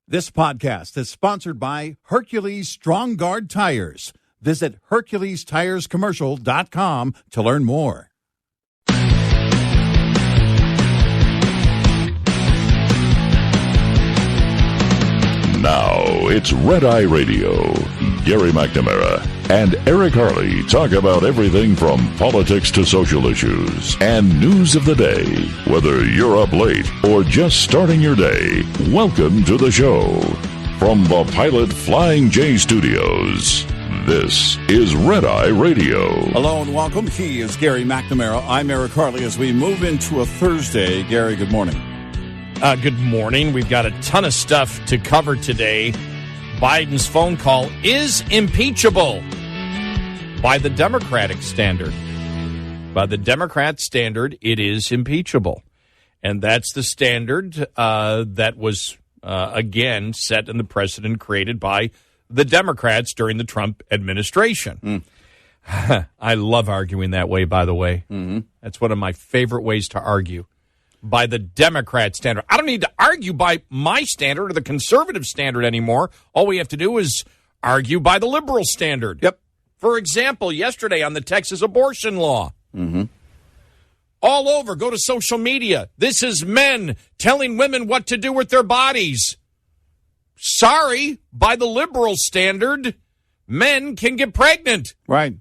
This podcast is sponsored by Hercules Strong Guard Tires. Visit HerculesTiresCommercial.com to learn more. Now it's Red Eye Radio. Gary McNamara and Eric Harley talk about everything from politics to social issues and news of the day. Whether you're up late or just starting your day, welcome to the show. From the Pilot Flying J Studios, this is Red Eye Radio. Hello and welcome. He is Gary McNamara. I'm Eric Harley. As we move into a Thursday, Gary, good morning. Good morning. We've got a ton of stuff to cover today. Biden's phone call is impeachable by the Democratic standard. By the Democrat standard, it is impeachable. And that's the standard that was, again, set and the precedent created by the Democrats during the Trump administration. I love arguing that way, by the way. Mm-hmm. That's one of my favorite ways to argue. By the Democrat standard. I don't need to argue by my standard or the conservative standard anymore. All we have to do is argue by the liberal standard. Yep. For example, yesterday on the Texas abortion law. Mm-hmm. All over, go to social media. This is men telling women what to do with their bodies. Sorry, by the liberal standard, men can get pregnant. Right.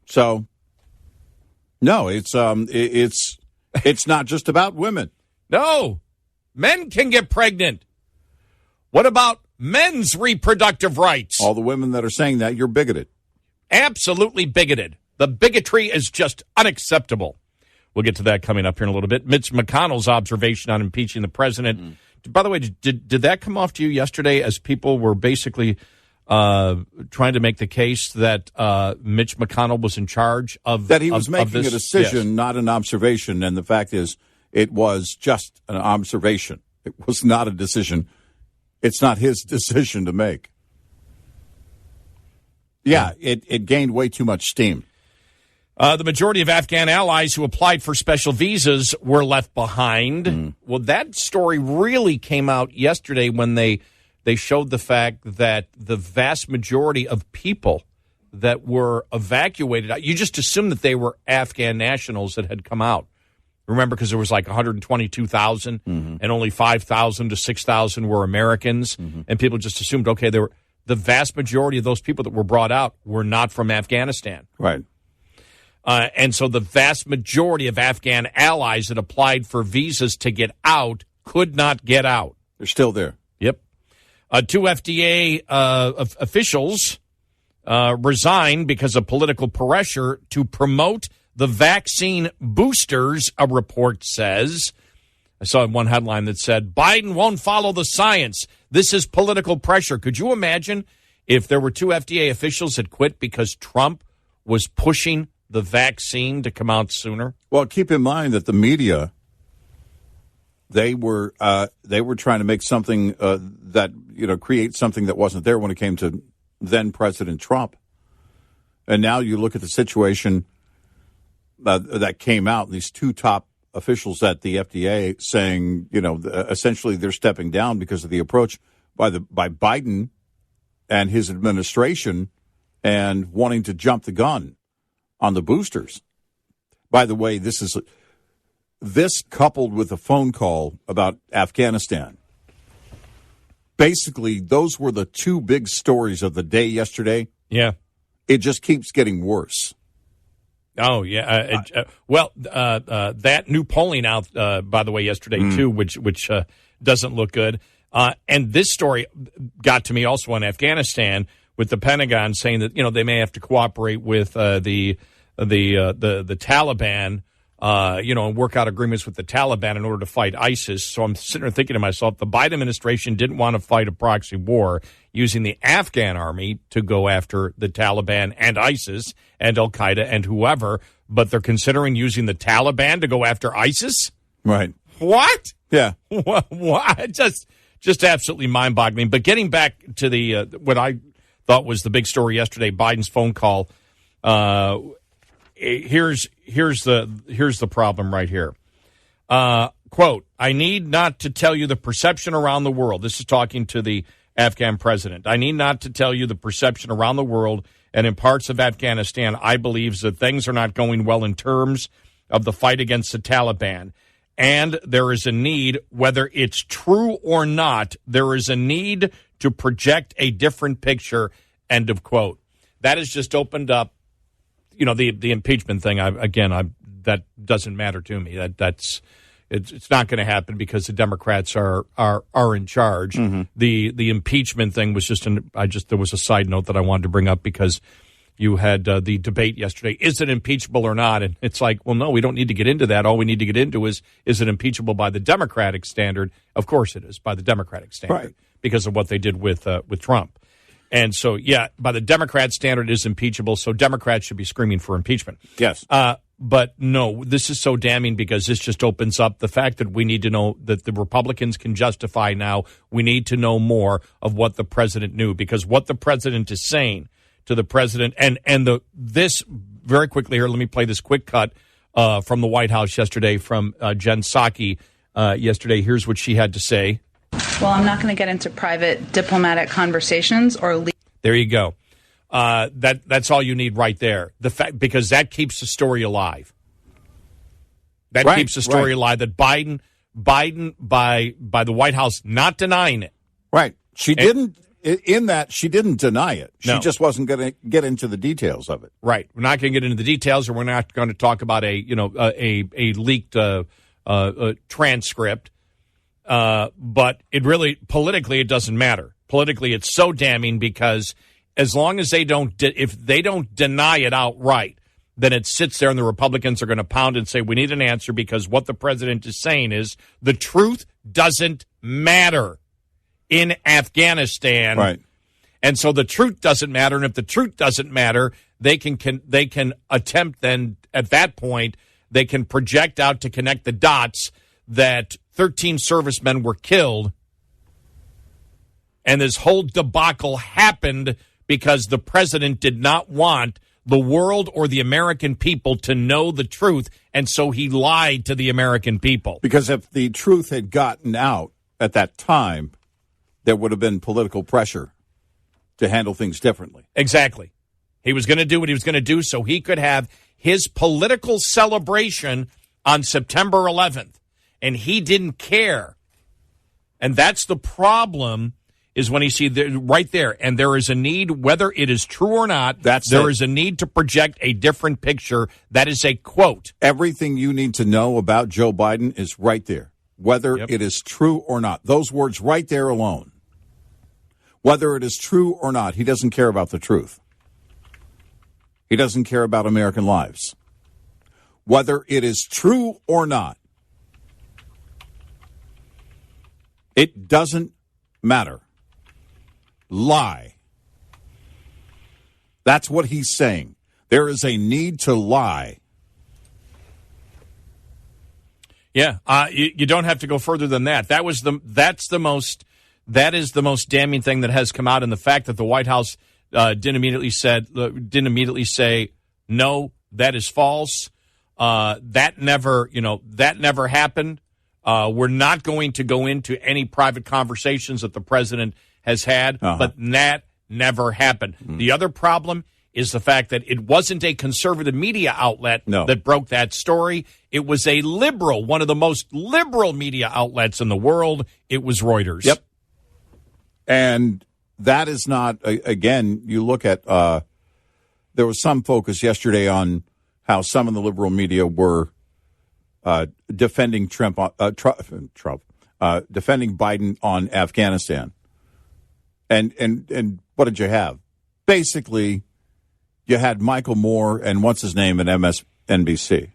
So... no, it's not just about women. No, men can get pregnant. What about men's reproductive rights? All the women that are saying that, you're bigoted. Absolutely bigoted. The bigotry is just unacceptable. We'll get to that coming up here in a little bit. Mitch McConnell's observation on impeaching the president. By the way, did that come off to you yesterday as people were basically trying to make the case that Mitch McConnell was in charge of that he was making this? A decision, yes. Not an observation. And the fact is, it was just an observation. It was not a decision. It's not his decision to make. Yeah, it gained way too much steam. The majority of Afghan allies who applied for special visas were left behind. Well, that story really came out yesterday when they showed the fact that the vast majority of people that were evacuated, you just assumed that they were Afghan nationals that had come out. Remember, because there was like 122,000 and only 5,000 to 6,000 were Americans. And people just assumed, okay, the vast majority of those people that were brought out were not from Afghanistan. Right. And so the vast majority of Afghan allies that applied for visas to get out could not get out. They're still there. Yep. Two FDA officials resigned because of political pressure to promote the vaccine boosters, a report says. I saw one headline that said, Biden won't follow the science. This is political pressure. Could you imagine if there were two FDA officials that quit because Trump was pushing the vaccine to come out sooner? Well, keep in mind that the media... They were trying to make something that, create something that wasn't there when it came to then President Trump. And now you look at the situation that came out, these two top officials at the FDA saying, essentially they're stepping down because of the approach by Biden and his administration and wanting to jump the gun on the boosters. By the way, this coupled with a phone call about Afghanistan. Basically, those were the two big stories of the day yesterday. Yeah. It just keeps getting worse. Oh, yeah. That new polling out, by the way, yesterday, too, which doesn't look good. And this story got to me also on Afghanistan with the Pentagon saying that, they may have to cooperate with the Taliban, and work out agreements with the Taliban in order to fight ISIS. So I'm sitting there thinking to myself, the Biden administration didn't want to fight a proxy war using the Afghan army to go after the Taliban and ISIS and Al-Qaeda and whoever, but they're considering using the Taliban to go after ISIS? Right. What? Yeah. What? Just absolutely mind-boggling. But getting back to the what I thought was the big story yesterday, Biden's phone call, here's the problem right here. quote, I need not to tell you the perception around the world. This is talking to the Afghan president. I need not to tell you the perception around the world and in parts of Afghanistan, I believe that things are not going well in terms of the fight against the Taliban. And there is a need, whether it's true or not, there is a need to project a different picture, end of quote. That has just opened up, the impeachment thing. That doesn't matter to me. It's not going to happen because the Democrats are in charge. Mm-hmm. The impeachment thing was there was a side note that I wanted to bring up because you had the debate yesterday. Is it impeachable or not? And it's like, well, no, we don't need to get into that. All we need to get into is it impeachable by the Democratic standard? Of course it is, by the Democratic standard, right, because of what they did with Trump. And so, yeah, by the Democrat standard, it is impeachable. So Democrats should be screaming for impeachment. Yes. But no, this is so damning because this just opens up the fact that we need to know that the Republicans can justify now. We need to know more of what the president knew, because what the president is saying to the president this very quickly here. Let me play this quick cut from the White House yesterday from Jen Psaki yesterday. Here's what she had to say. Well, I'm not going to get into private diplomatic conversations or. There you go. That's all you need right there. The fact, because that keeps the story alive. That keeps the story alive. That Biden by the White House not denying it. Right. She didn't deny it. She just wasn't going to get into the details of it. Right. We're not going to get into the details, or we're not going to talk about a leaked transcript. But it really, politically, it doesn't matter. Politically, it's so damning because as long as if they don't deny it outright, then it sits there and the Republicans are going to pound and say, we need an answer, because what the president is saying is the truth doesn't matter in Afghanistan. Right. And so the truth doesn't matter. And if the truth doesn't matter, they can attempt then at that point, they can project out to connect the dots that 13 servicemen were killed. And this whole debacle happened because the president did not want the world or the American people to know the truth, and so he lied to the American people. Because if the truth had gotten out at that time, there would have been political pressure to handle things differently. Exactly. He was going to do what he was going to do so he could have his political celebration on September 11th, and he didn't care. And that's the problem, is when you see right there, and there is a need, whether it is true or not, there is a need to project a different picture. That is a quote. Everything you need to know about Joe Biden is right there, whether it is true or not. Those words right there alone. Whether it is true or not, he doesn't care about the truth. He doesn't care about American lives. Whether it is true or not, it doesn't matter. Lie. That's what he's saying. There is a need to lie. Yeah, you don't have to go further than that. That is the most damning thing that has come out, in the fact that the White House didn't immediately say no, that is false. That never happened. We're not going to go into any private conversations that the president has had, but that never happened. Mm. The other problem is the fact that it wasn't a conservative media outlet that broke that story. It was a liberal, one of the most liberal media outlets in the world. It was Reuters. Yep. And that is not, again, you look at, there was some focus yesterday on how some of the liberal media were defending defending Biden on Afghanistan. And what did you have? Basically, you had Michael Moore and what's his name at MSNBC?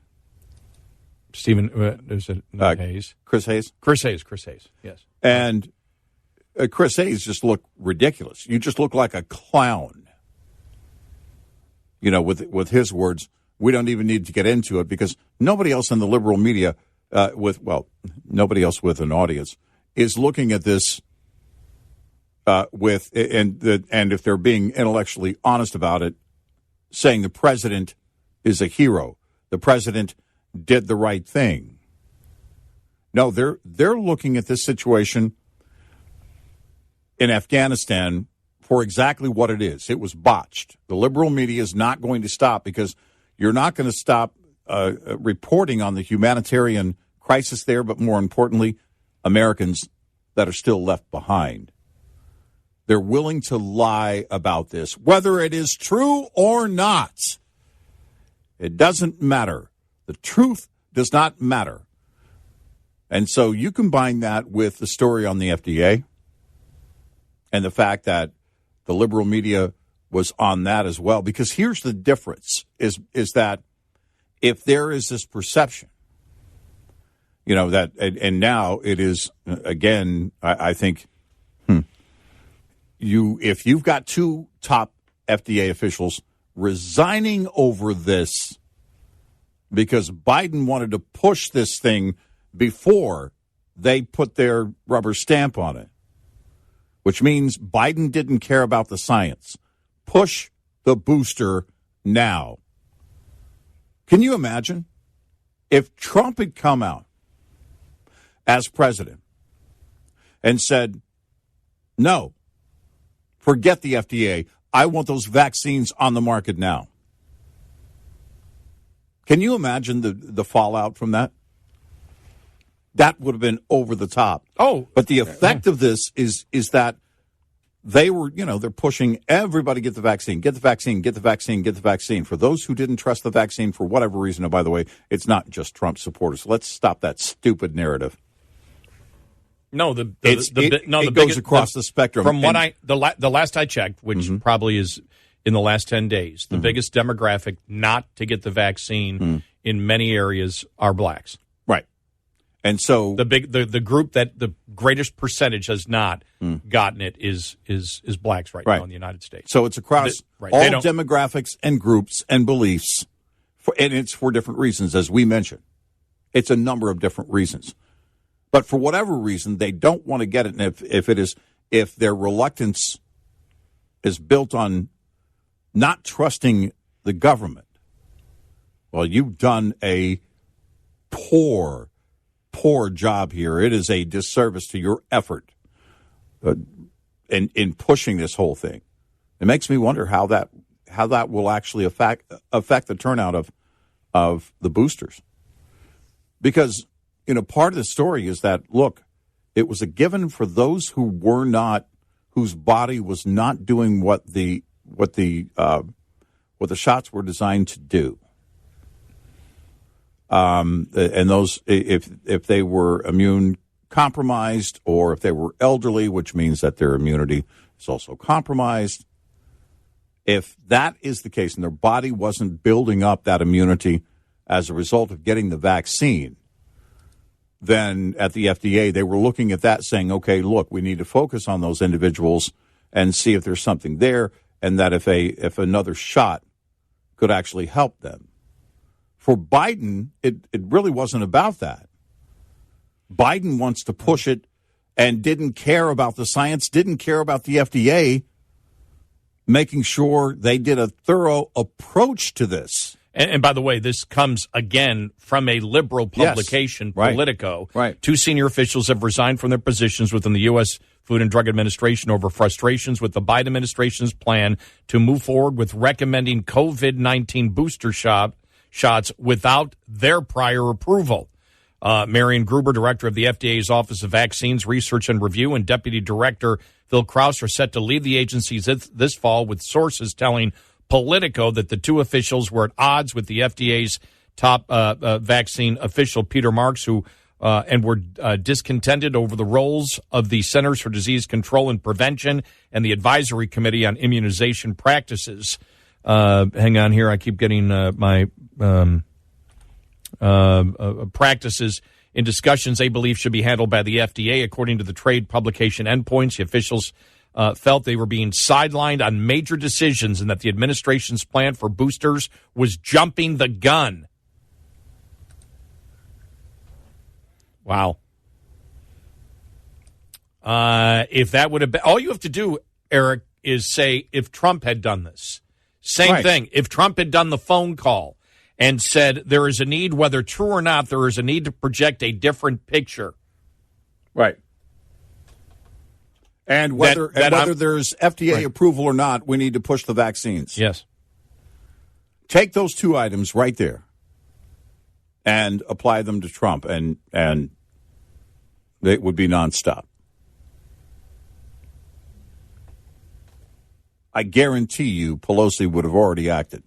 Stephen, is it Hayes? Chris Hayes? Chris Hayes, yes. And Chris Hayes just looked ridiculous. You just look like a clown. With his words, we don't even need to get into it because nobody else in the liberal media, nobody else with an audience is looking at this and if they're being intellectually honest about it, saying the president is a hero. The president did the right thing. No, they're looking at this situation in Afghanistan for exactly what it is. It was botched. The liberal media is not going to stop because you're not going to stop reporting on the humanitarian crisis there, but more importantly, Americans that are still left behind. They're willing to lie about this, whether it is true or not. It doesn't matter. The truth does not matter. And so you combine that with the story on the FDA and the fact that the liberal media was on that as well. Because here's the difference, is that if there is this perception, that, and now it is, again, I think, if you've got two top FDA officials resigning over this because Biden wanted to push this thing before they put their rubber stamp on it, which means Biden didn't care about the science. Push the booster now. Can you imagine if Trump had come out as president and said, no, forget the FDA. I want those vaccines on the market now. Can you imagine the fallout from that? That would have been over the top. Oh. But the effect of this is that they were, they're pushing everybody get the vaccine, get the vaccine, get the vaccine, get the vaccine. For those who didn't trust the vaccine for whatever reason, and by the way, it's not just Trump supporters. Let's stop that stupid narrative. No, it goes across the spectrum. From what the last I checked, which probably is in the last 10 days, the biggest demographic not to get the vaccine in many areas are blacks. Right. And so the group that the greatest percentage has not gotten it is blacks right now in the United States. So it's across all demographics and groups and beliefs, and it's for different reasons, as we mentioned. It's a number of different reasons. But for whatever reason, they don't want to get it. And if their reluctance is built on not trusting the government, well, you've done a poor job here. It is a disservice to your effort in pushing this whole thing. It makes me wonder how that will actually affect the turnout of the boosters, because part of the story is that, look, it was a given for those whose body was not doing what the shots were designed to do. And those, if they were immune compromised, or if they were elderly, which means that their immunity is also compromised. If that is the case and their body wasn't building up that immunity as a result of getting the vaccine, then at the FDA, they were looking at that saying, okay, look, we need to focus on those individuals and see if there's something there, and that if another shot could actually help them. For Biden, it really wasn't about that. Biden wants to push it and didn't care about the science, didn't care about the FDA, making sure they did a thorough approach to this. And by the way, this comes again from a liberal publication, Politico. Right. Two senior officials have resigned from their positions within the U.S. Food and Drug Administration over frustrations with the Biden administration's plan to move forward with recommending COVID-19 booster shots without their prior approval. Marion Gruber, director of the FDA's Office of Vaccines Research and Review, and Deputy Director Phil Krause are set to leave the agencies this fall, with sources telling Politico that the two officials were at odds with the FDA's top vaccine official, Peter Marks, and were discontented over the roles of the Centers for Disease Control and Prevention and the Advisory Committee on Immunization Practices. Hang on here. I keep getting my practices in discussions they believe should be handled by the FDA. According to the trade publication Endpoints, the officials felt they were being sidelined on major decisions and that the administration's plan for boosters was jumping the gun. Wow. If that would have been, all you have to do, Eric, is say if Trump had done this. Same thing. If Trump had done the phone call and said there is a need, whether true or not, there is a need to project a different picture. Right. And whether there's FDA approval or not, we need to push the vaccines. Yes. Take those two items right there and apply them to Trump, and it would be nonstop. I guarantee you Pelosi would have already acted.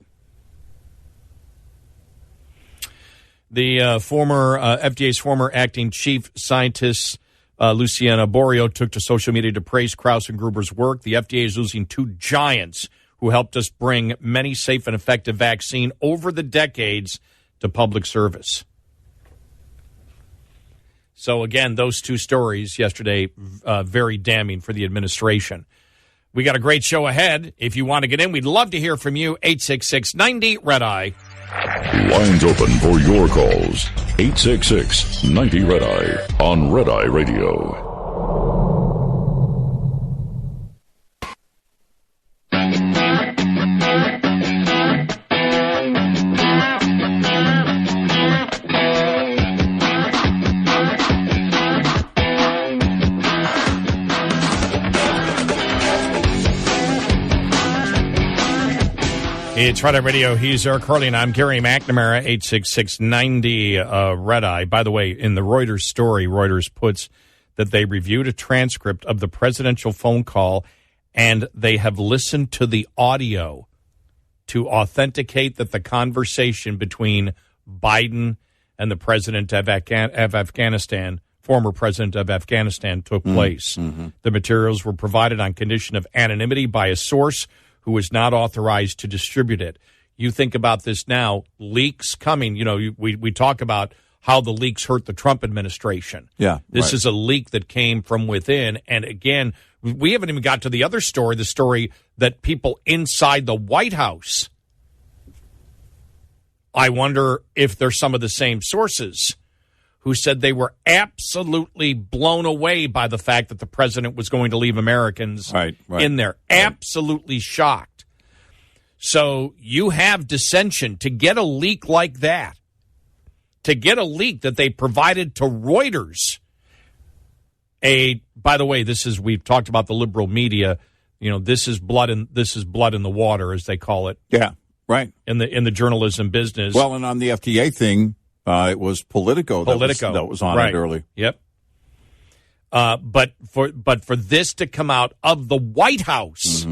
The FDA's former acting chief scientist, Luciana Borio, took to social media to praise Krause and Gruber's work. The FDA is losing two giants who helped us bring many safe and effective vaccine over the decades to public service. So, again, those two stories yesterday, very damning for the administration. We got a great show ahead. If you want to get in, we'd love to hear from you. 866-90-RED-EYE. Lines open for your calls. 866-90-RED-EYE on Red Eye Radio. It's Red Eye Radio. He's Eric Harley, and I'm Gary McNamara, 866-90-RED-EYE. By the way, in the Reuters story, Reuters puts that they reviewed a transcript of the presidential phone call, and they have listened to the audio to authenticate that the conversation between Biden and the president of Afghanistan, former president of Afghanistan, took place. Mm-hmm. The materials were provided on condition of anonymity by a source who was not authorized to distribute it. You think about this now, leaks coming. You know, we talk about how the leaks hurt the Trump administration. Yeah, this is a leak that came from within. And again, we haven't even got to the other story, the story that people inside the White House, I wonder if they're some of the same sources who said they were absolutely blown away by the fact that the president was going to leave Americans in there. Absolutely shocked. So you have dissension. To get a leak like that, to get a leak that they provided to Reuters, by the way, we've talked about the liberal media, you know, this is blood in the water, as they call it. Yeah, right. In the journalism business. Well, and on the FDA thing, it was Politico that was on it early. Yep. But for this to come out of the White House,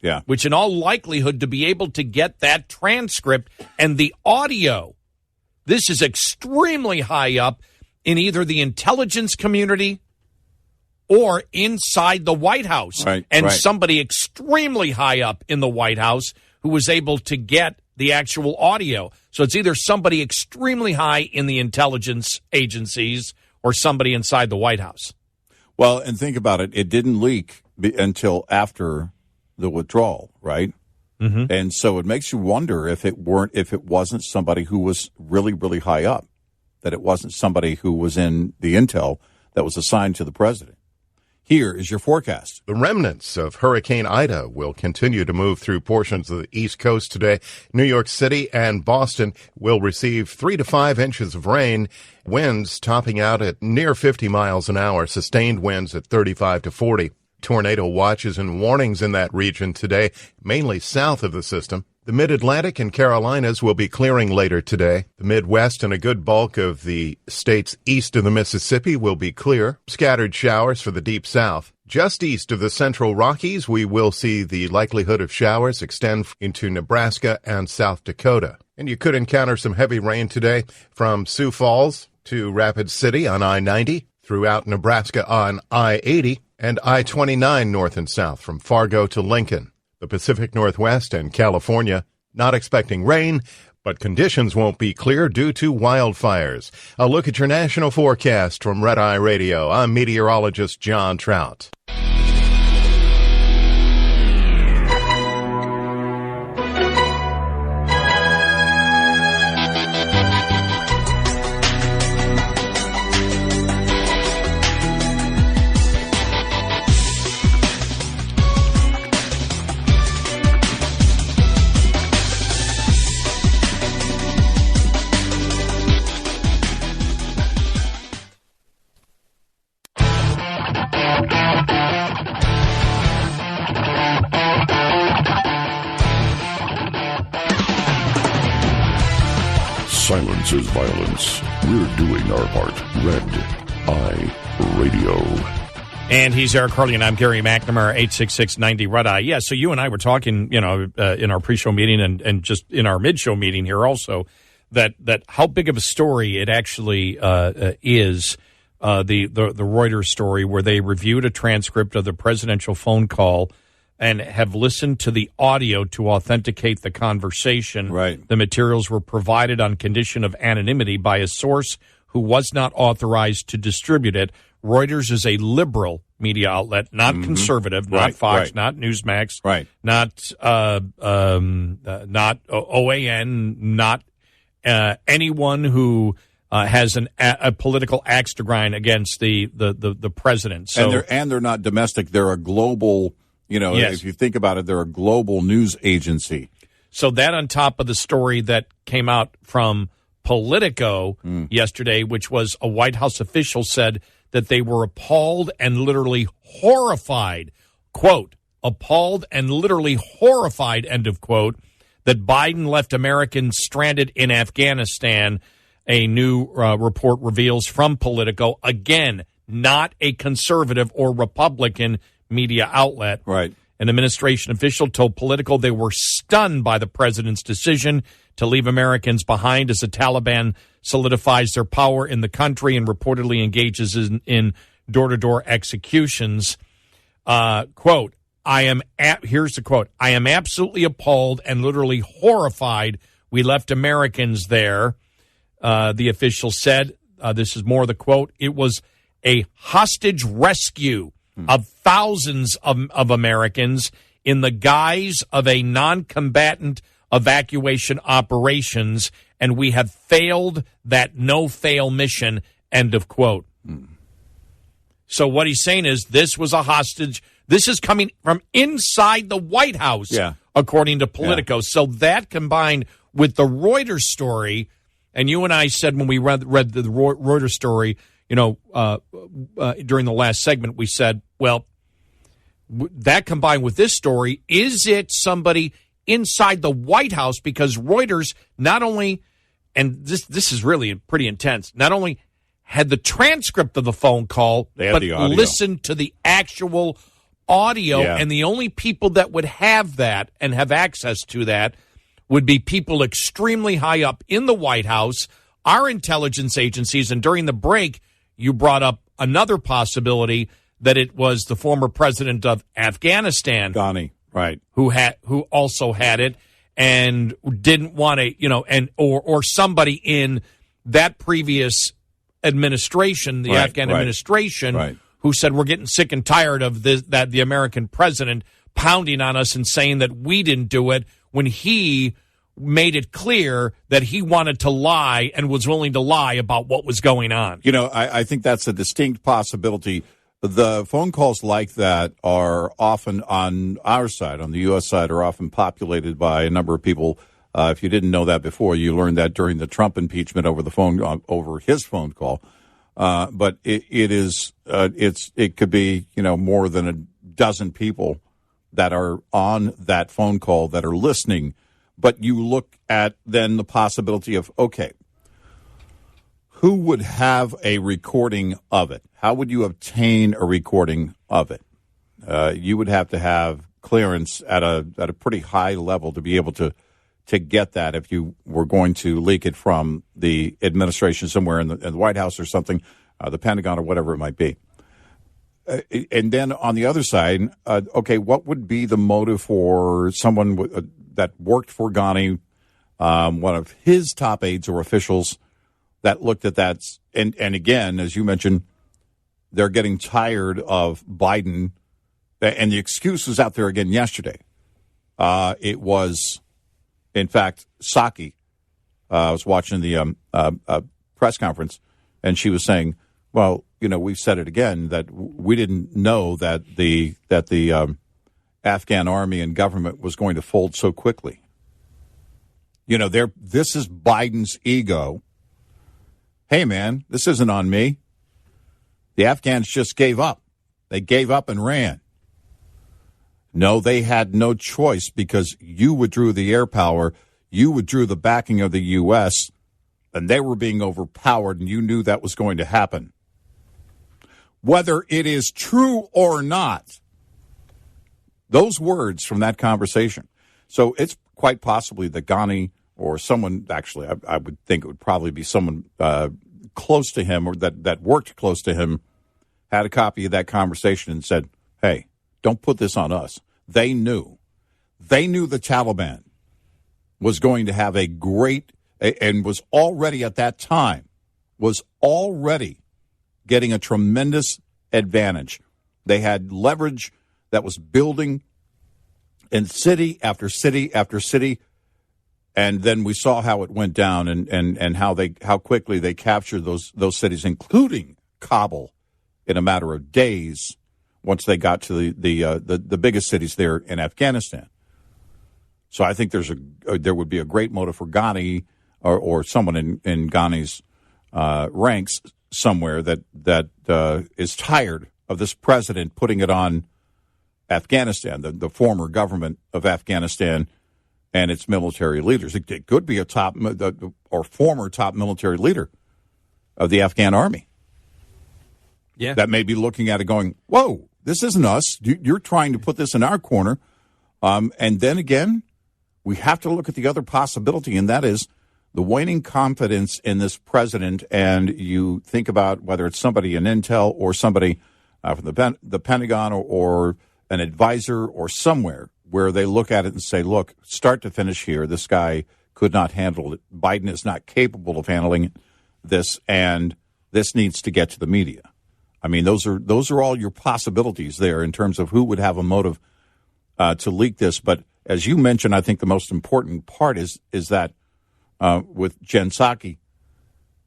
yeah, which in all likelihood to be able to get that transcript and the audio, this is extremely high up in either the intelligence community or inside the White House. Somebody extremely high up in the White House who was able to get the actual audio. So it's either somebody extremely high in the intelligence agencies or somebody inside the White House. Well, and think about it. It didn't leak until after the withdrawal, right? Mm-hmm. And so it makes you wonder if it wasn't somebody who was really, really high up, that it wasn't somebody who was in the intel that was assigned to the president. Here is your forecast. The remnants of Hurricane Ida will continue to move through portions of the East Coast today. New York City and Boston will receive 3 to 5 inches of rain, winds topping out at near 50 miles an hour, sustained winds at 35 to 40. Tornado watches and warnings in that region today, mainly south of the system. The Mid-Atlantic and Carolinas will be clearing later today. The Midwest and a good bulk of the states east of the Mississippi will be clear. Scattered showers for the Deep South. Just east of the Central Rockies, we will see the likelihood of showers extend into Nebraska and South Dakota. And you could encounter some heavy rain today from Sioux Falls to Rapid City on I-90, throughout Nebraska on I-80, and I-29 north and south from Fargo to Lincoln. The Pacific Northwest and California, not expecting rain, but conditions won't be clear due to wildfires. A look at your national forecast from Red Eye Radio. I'm meteorologist John Trout. Silence is violence. We're doing our part. Red Eye Radio. And he's Eric Harley, and I'm Gary McNamara, 866-90 Red Eye. Yeah, so you and I were talking, in our pre-show meeting and just in our mid-show meeting here also, that how big of a story it actually is, the Reuters story where they reviewed a transcript of the presidential phone call and have listened to the audio to authenticate the conversation. Right. The materials were provided on condition of anonymity by a source who was not authorized to distribute it. Reuters is a liberal media outlet, not conservative, not Fox, not Newsmax, not OAN, not anyone who has a political axe to grind against the president. So, and they're not domestic; they're a global. If you think about it, they're a global news agency. So that on top of the story that came out from Politico yesterday, which was a White House official said that they were appalled and literally horrified, quote, appalled and literally horrified, end of quote, that Biden left Americans stranded in Afghanistan. A new report reveals from Politico, again, not a conservative or Republican media outlet. Right. An administration official told Politico they were stunned by the president's decision to leave Americans behind as the Taliban solidifies their power in the country and reportedly engages in door-to-door executions. Quote, here's the quote, I am absolutely appalled and literally horrified we left Americans there, the official said. This is more the quote. It was a hostage rescue of thousands of Americans in the guise of a non-combatant evacuation operations, and we have failed that no-fail mission, end of quote. So what he's saying is this was a hostage. This is coming from inside the White House, according to Politico. Yeah. So that combined with the Reuters story, and you and I said when we read the Reuters story, during the last segment, we said, well, that combined with this story, is it somebody inside the White House? Because Reuters not only, and this is really pretty intense, not only had the transcript of the phone call, but listened to the actual audio, and the only people that would have that and have access to that would be people extremely high up in the White House, our intelligence agencies, and during the break, you brought up another possibility that it was the former president of Afghanistan, Ghani, right, who also had it and didn't want to, or somebody in that previous administration, the Afghan administration, who said we're getting sick and tired of this, that the American president pounding on us and saying that we didn't do it when he made it clear that he wanted to lie and was willing to lie about what was going on. I think that's a distinct possibility. The phone calls like that are often on our side, on the U.S. side, are often populated by a number of people. If you didn't know that before, you learned that during the Trump impeachment over the phone, over his phone call. But it could be, more than a dozen people that are on that phone call that are listening. But you look at then the possibility of, okay, who would have a recording of it? How would you obtain a recording of it? You would have to have clearance at a pretty high level to be able to get that if you were going to leak it from the administration somewhere in the White House or something, the Pentagon or whatever it might be. And then on the other side, okay, what would be the motive for someone that worked for Ghani, one of his top aides or officials that looked at that? And again, as you mentioned, they're getting tired of Biden. And the excuse was out there again yesterday. It was, in fact, Psaki. I was watching the press conference, and she was saying, well, we've said it again, that we didn't know that the Afghan army and government was going to fold so quickly. This is Biden's ego. Hey, man, this isn't on me. The Afghans just gave up. They gave up and ran. No, they had no choice because you withdrew the air power, you withdrew the backing of the U.S., and they were being overpowered, and you knew that was going to happen. Whether it is true or not, those words from that conversation. So it's quite possibly that Ghani or someone, actually, I would think it would probably be someone close to him or that worked close to him, had a copy of that conversation and said, hey, don't put this on us. They knew the Taliban was going to have a great, and was already at that time, was already getting a tremendous advantage. They had leverage that was building in city after city after city, and then we saw how it went down and how quickly they captured those cities, including Kabul, in a matter of days once they got to the biggest cities there in Afghanistan. So I think there would be a great motive for Ghani or someone in Ghani's ranks somewhere that is tired of this president putting it on Afghanistan, the former government of Afghanistan and its military leaders. It could be a top or former top military leader of the Afghan army. Yeah, that may be looking at it going, whoa, this isn't us. You're trying to put this in our corner. And then again, we have to look at the other possibility, and that is the waning confidence in this president. And you think about whether it's somebody in Intel or somebody from the Pentagon or an advisor or somewhere where they look at it and say, look, start to finish here, this guy could not handle it. Biden is not capable of handling this, and this needs to get to the media. I mean, those are all your possibilities there in terms of who would have a motive to leak this. But as you mentioned, I think the most important part is that with Jen Psaki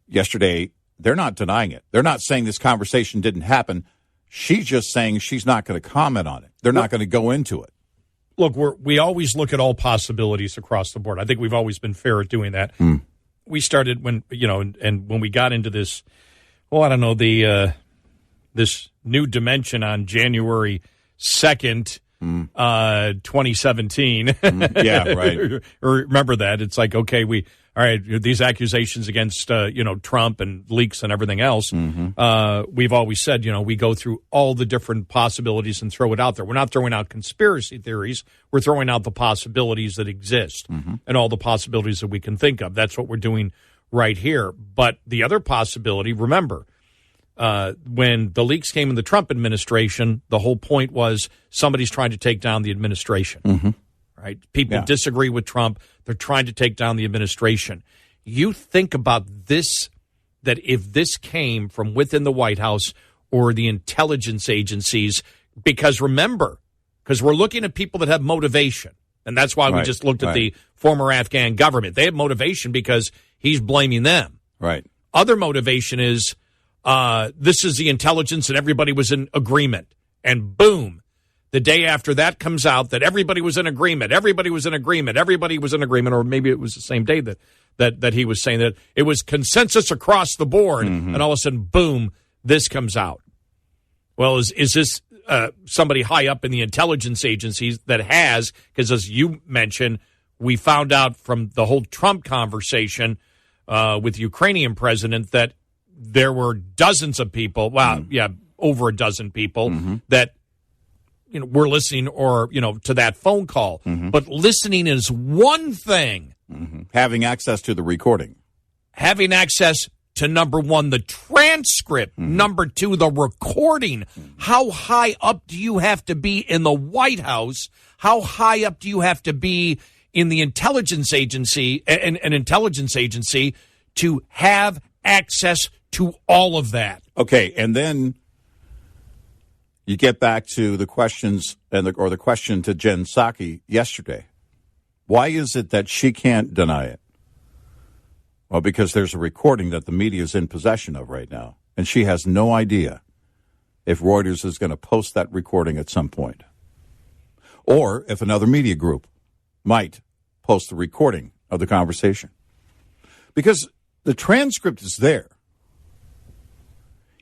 yesterday, they're not denying it. They're not saying this conversation didn't happen. She's just saying she's not going to comment on it. They're not going to go into it. Look, we always look at all possibilities across the board. I think we've always been fair at doing that. We started when when we got into this, well, I don't know, this new dimension on January 2nd, 2017. Yeah, right. Remember that. It's like, okay, all right, these accusations against, Trump and leaks and everything else. We've always said, we go through all the different possibilities and throw it out there. We're not throwing out conspiracy theories. We're throwing out the possibilities that exist and all the possibilities that we can think of. That's what we're doing right here. But the other possibility, remember, when the leaks came in the Trump administration, the whole point was somebody's trying to take down the administration. Right? People disagree with Trump. They're trying to take down the administration. You think about this, that if this came from within the White House or the intelligence agencies, because remember, because we're looking at people that have motivation, and that's why we just looked at the former Afghan government. They have motivation because he's blaming them. Right. Other motivation is this is the intelligence and everybody was in agreement. And boom. The day after that comes out that everybody was in agreement, or maybe it was the same day that he was saying that it was consensus across the board, and all of a sudden, boom, this comes out. Well, is this somebody high up in the intelligence agencies that has, because as you mentioned, we found out from the whole Trump conversation with the Ukrainian president that there were dozens of people, over a dozen people that we're listening to that phone call. But listening is one thing. Having access to the recording. Having access to, number one, the transcript. Number two, the recording. How high up do you have to be in the White House? How high up do you have to be in the intelligence agency, an intelligence agency, to have access to all of that? Okay, and then you get back to the questions or the question to Jen Psaki yesterday. Why is it that she can't deny it? Well, because there's a recording that the media is in possession of right now, and she has no idea if Reuters is going to post that recording at some point, or if another media group might post the recording of the conversation. Because the transcript is there.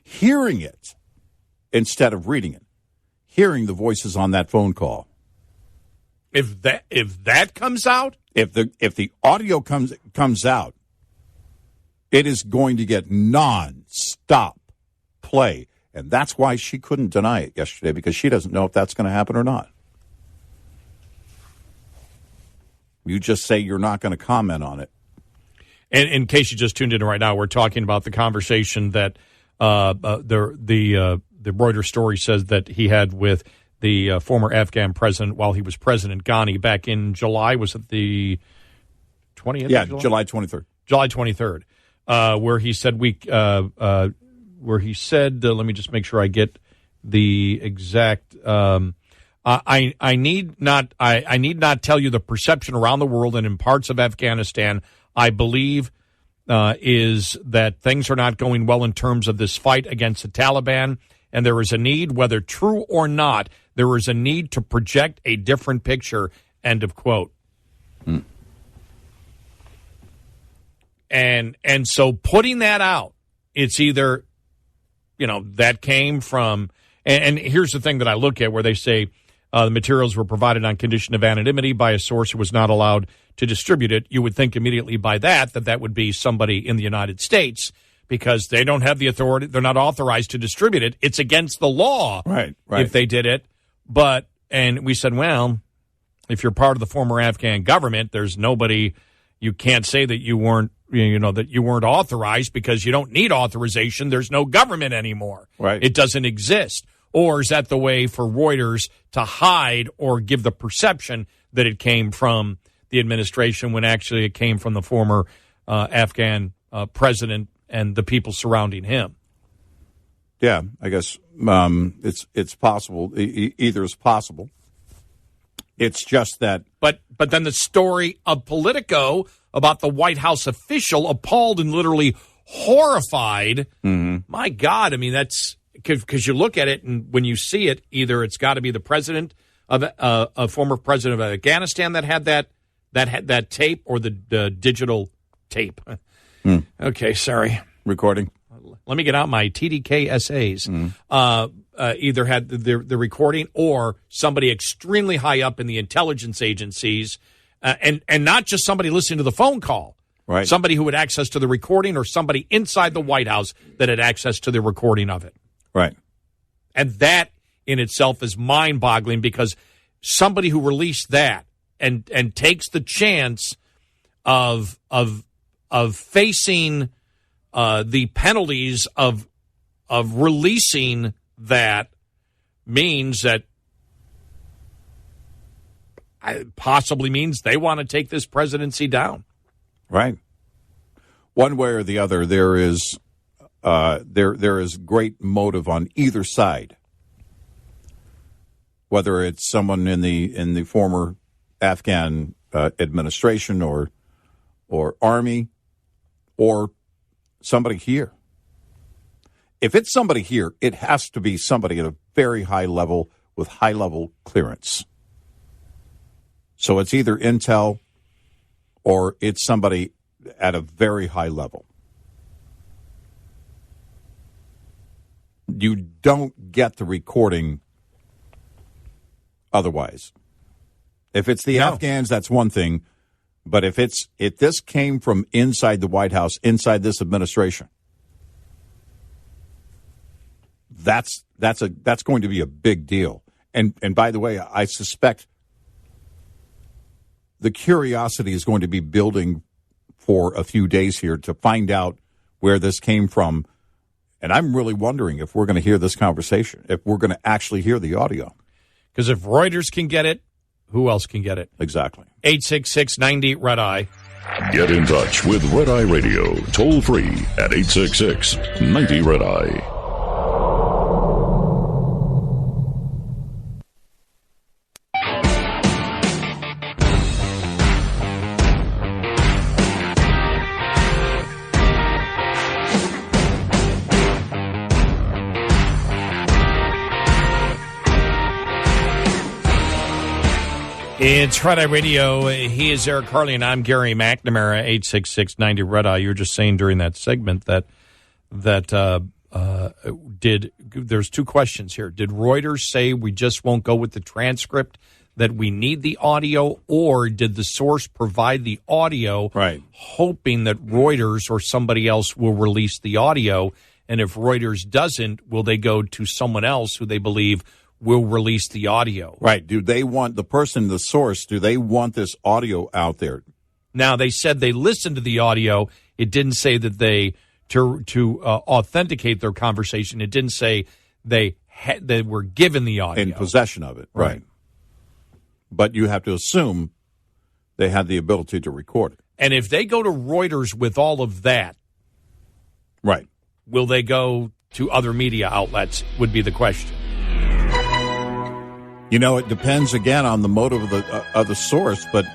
Hearing it instead of reading it hearing the voices on that phone call. If that comes out, if the audio comes out, it is going to get non-stop play. And that's why she couldn't deny it yesterday, because she doesn't know if that's going to happen or not. You just say you're not going to comment on it. And in case you just tuned in right now, we're talking about the conversation that the Reuters story says that he had with the former Afghan president while he was President Ghani back in July. Was it the 20th? Yeah, July 23rd. July 23rd, where he said let me just make sure I get the exact. I need not tell you the perception around the world and in parts of Afghanistan, I believe, is that things are not going well in terms of this fight against the Taliban, and there is a need, whether true or not, there is a need to project a different picture, end of quote. Mm. And so putting that out, it's either, that came from, and here's the thing that I look at where they say the materials were provided on condition of anonymity by a source who was not allowed to distribute it. You would think immediately by that would be somebody in the United States, because they don't have the authority. They're not authorized to distribute it. It's against the law right. if they did it. And we said, well, if you're part of the former Afghan government, there's nobody, you can't say that you weren't, that you weren't authorized, because you don't need authorization. There's no government anymore. Right. It doesn't exist. Or is that the way for Reuters to hide or give the perception that it came from the administration when actually it came from the former Afghan president and the people surrounding him? Yeah, I guess it's possible. Either is possible. It's just that. But then the story of Politico about the White House official appalled and literally horrified. Mm-hmm. My God, I mean, that's because you look at it and when you see it, either it's got to be the president of a former president of Afghanistan that had that tape, or the digital tape. Mm. Okay, sorry. Recording. Let me get out my TDK essays. Either had the recording, or somebody extremely high up in the intelligence agencies, and not just somebody listening to the phone call. Right. Somebody who had access to the recording, or somebody inside the White House that had access to the recording of it. Right. And that in itself is mind-boggling, because somebody who released that and takes the chance of facing the penalties of releasing that means that possibly means they want to take this presidency down. Right. One way or the other, there is great motive on either side. Whether it's someone in the former Afghan administration or army, or somebody here. If it's somebody here, it has to be somebody at a very high level with high level clearance. So it's either intel or it's somebody at a very high level. You don't get the recording otherwise. If it's the Afghans, that's one thing. But if this came from inside the White House, inside this administration, that's going to be a big deal. And by the way, I suspect the curiosity is going to be building for a few days here to find out where this came from. And I'm really wondering if we're going to hear this conversation, if we're going to actually hear the audio. Because if Reuters can get it, who else can get it? Exactly. 866-90-RED-EYE. Get in touch with Red Eye Radio, toll free at 866-90-RED-EYE. It's Red Eye Radio. He is Eric Harley, and I'm Gary McNamara, 866-90-RED-EYE. You were just saying during that segment that there's two questions here. Did Reuters say we just won't go with the transcript, that we need the audio, or did the source provide the audio, right, hoping that Reuters or somebody else will release the audio? And if Reuters doesn't, will they go to someone else who they believe will release the audio? Right. Do they want the person, the source, do they want this audio out there? Now, they said they listened to the audio. It didn't say that they, to authenticate their conversation, it didn't say they were given the audio. In possession of it, right. But you have to assume they had the ability to record it. And if they go to Reuters with all of that, right, will they go to other media outlets, would be the question. You know, it depends, again, on the motive of the source, but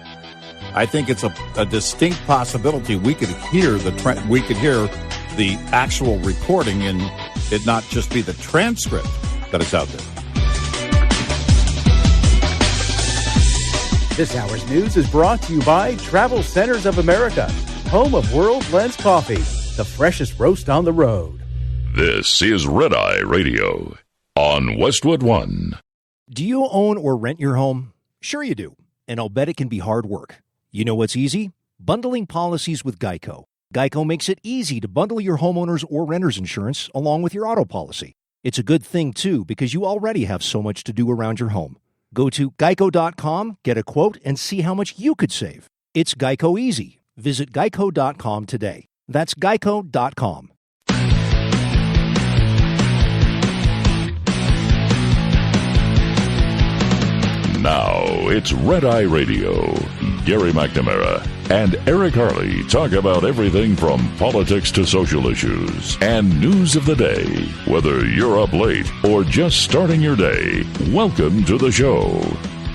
I think it's a distinct possibility we could hear the actual recording and it not just be the transcript that is out there. This hour's news is brought to you by Travel Centers of America, home of World Blends Coffee, the freshest roast on the road. This is Red Eye Radio on Westwood One. Do you own or rent your home? Sure you do, and I'll bet it can be hard work. You know what's easy? Bundling policies with Geico. Geico makes it easy to bundle your homeowner's or renter's insurance along with your auto policy. It's a good thing, too, because you already have so much to do around your home. Go to geico.com, get a quote, and see how much you could save. It's Geico easy. Visit geico.com today. That's geico.com. Now it's Red Eye Radio. Gary McNamara and Eric Harley talk about everything from politics to social issues and news of the day. Whether you're up late or just starting your day, welcome to the show.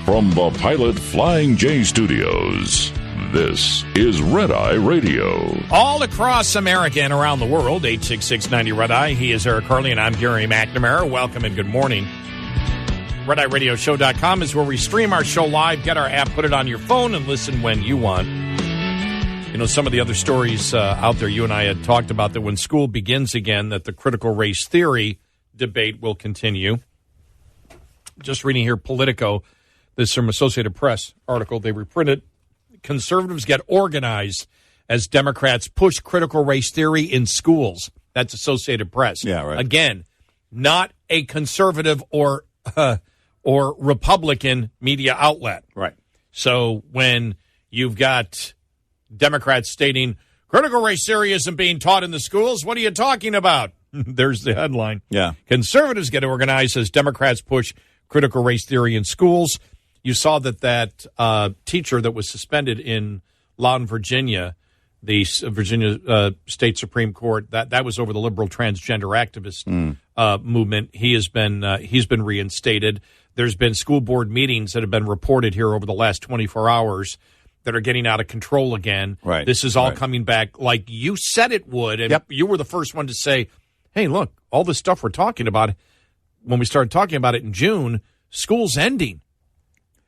From the Pilot Flying J Studios, this is Red Eye Radio. All across America and around the world, 866-90 Red Eye. He is Eric Harley and I'm Gary McNamara. Welcome and good morning. RedEyeRadioshow.com is where we stream our show live. Get our app, put it on your phone, and listen when you want. You know, some of the other stories out there you and I had talked about, that when school begins again, that the critical race theory debate will continue. Just reading here, Politico, this is from Associated Press article they reprinted. Conservatives get organized as Democrats push critical race theory in schools. That's Associated Press. Yeah, right. Again, not a conservative or Republican media outlet. Right. So when you've got Democrats stating critical race theory isn't being taught in the schools, what are you talking about? There's the headline. Yeah. Conservatives get organized as Democrats push critical race theory in schools. You saw that teacher that was suspended in Loudon, Virginia, the Virginia State Supreme Court, that was over the liberal transgender activist movement. He's been reinstated. There's been school board meetings that have been reported here over the last 24 hours that are getting out of control again. Right. This is all coming back like you said it would, and you were the first one to say, hey, look, all this stuff we're talking about, when we started talking about it in June, school's ending.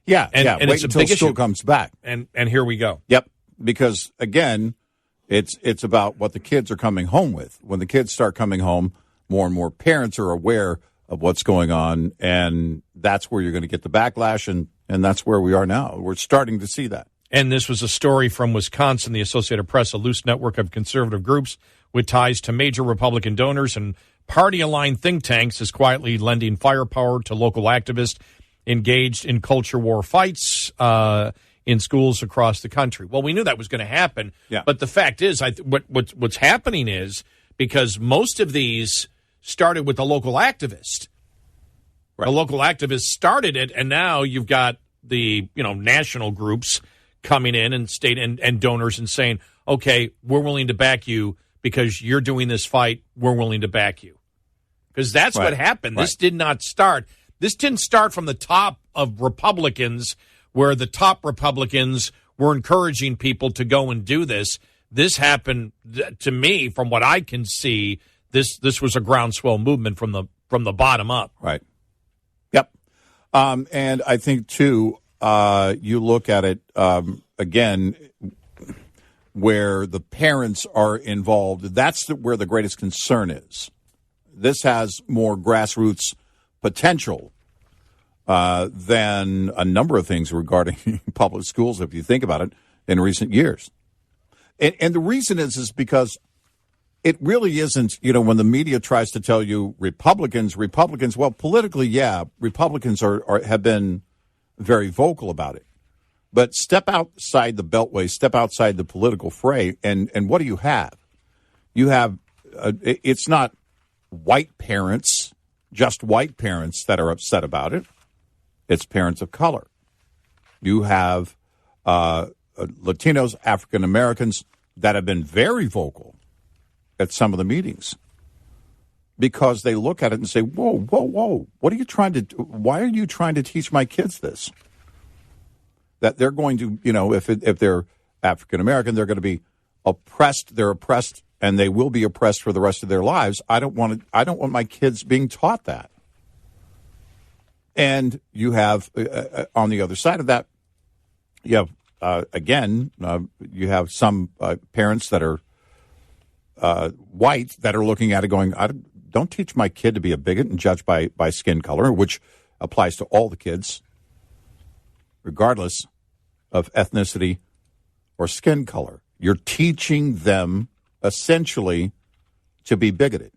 Yeah, and wait until school comes back. And here we go. Yep, because, again, it's about what the kids are coming home with. When the kids start coming home, more and more parents are aware of what's going on, and that's where you're going to get the backlash, and that's where we are now. We're starting to see that. And this was a story from Wisconsin, the Associated Press, a loose network of conservative groups with ties to major Republican donors and party-aligned think tanks is quietly lending firepower to local activists engaged in culture war fights in schools across the country. Well, we knew that was going to happen, but the fact is, what's happening is, because most of these started with the local activist. Right. The local activists started it, and now you've got the national groups coming in and state and donors and saying, okay, we're willing to back you because you're doing this fight. We're willing to back you. Because that's what happened. This did not start. This didn't start from the top of Republicans, where the top Republicans were encouraging people to go and do this. This happened, to me, from what I can see, this was a groundswell movement from the bottom up. Right. Yep. And I think, too, you look at it, again, where the parents are involved. That's where the greatest concern is. this has more grassroots potential than a number of things regarding public schools, if you think about it, in recent years. And the reason is because it really isn't, when the media tries to tell you Republicans, well, politically, yeah, Republicans have been very vocal about it. But step outside the beltway, step outside the political fray, and what do you have? You have, it's not white parents, just white parents that are upset about it. It's parents of color. You have Latinos, African Americans that have been very vocal at some of the meetings because they look at it and say, whoa, why are you trying to teach my kids this? That they're going to, if they're African American, they're going to be oppressed. They're oppressed, and they will be oppressed for the rest of their lives. I don't want my kids being taught that. And you have on the other side of that, you have you have some parents that are white that are looking at it going, don't teach my kid to be a bigot and judge by skin color, which applies to all the kids, regardless of ethnicity or skin color. You're teaching them essentially to be bigoted.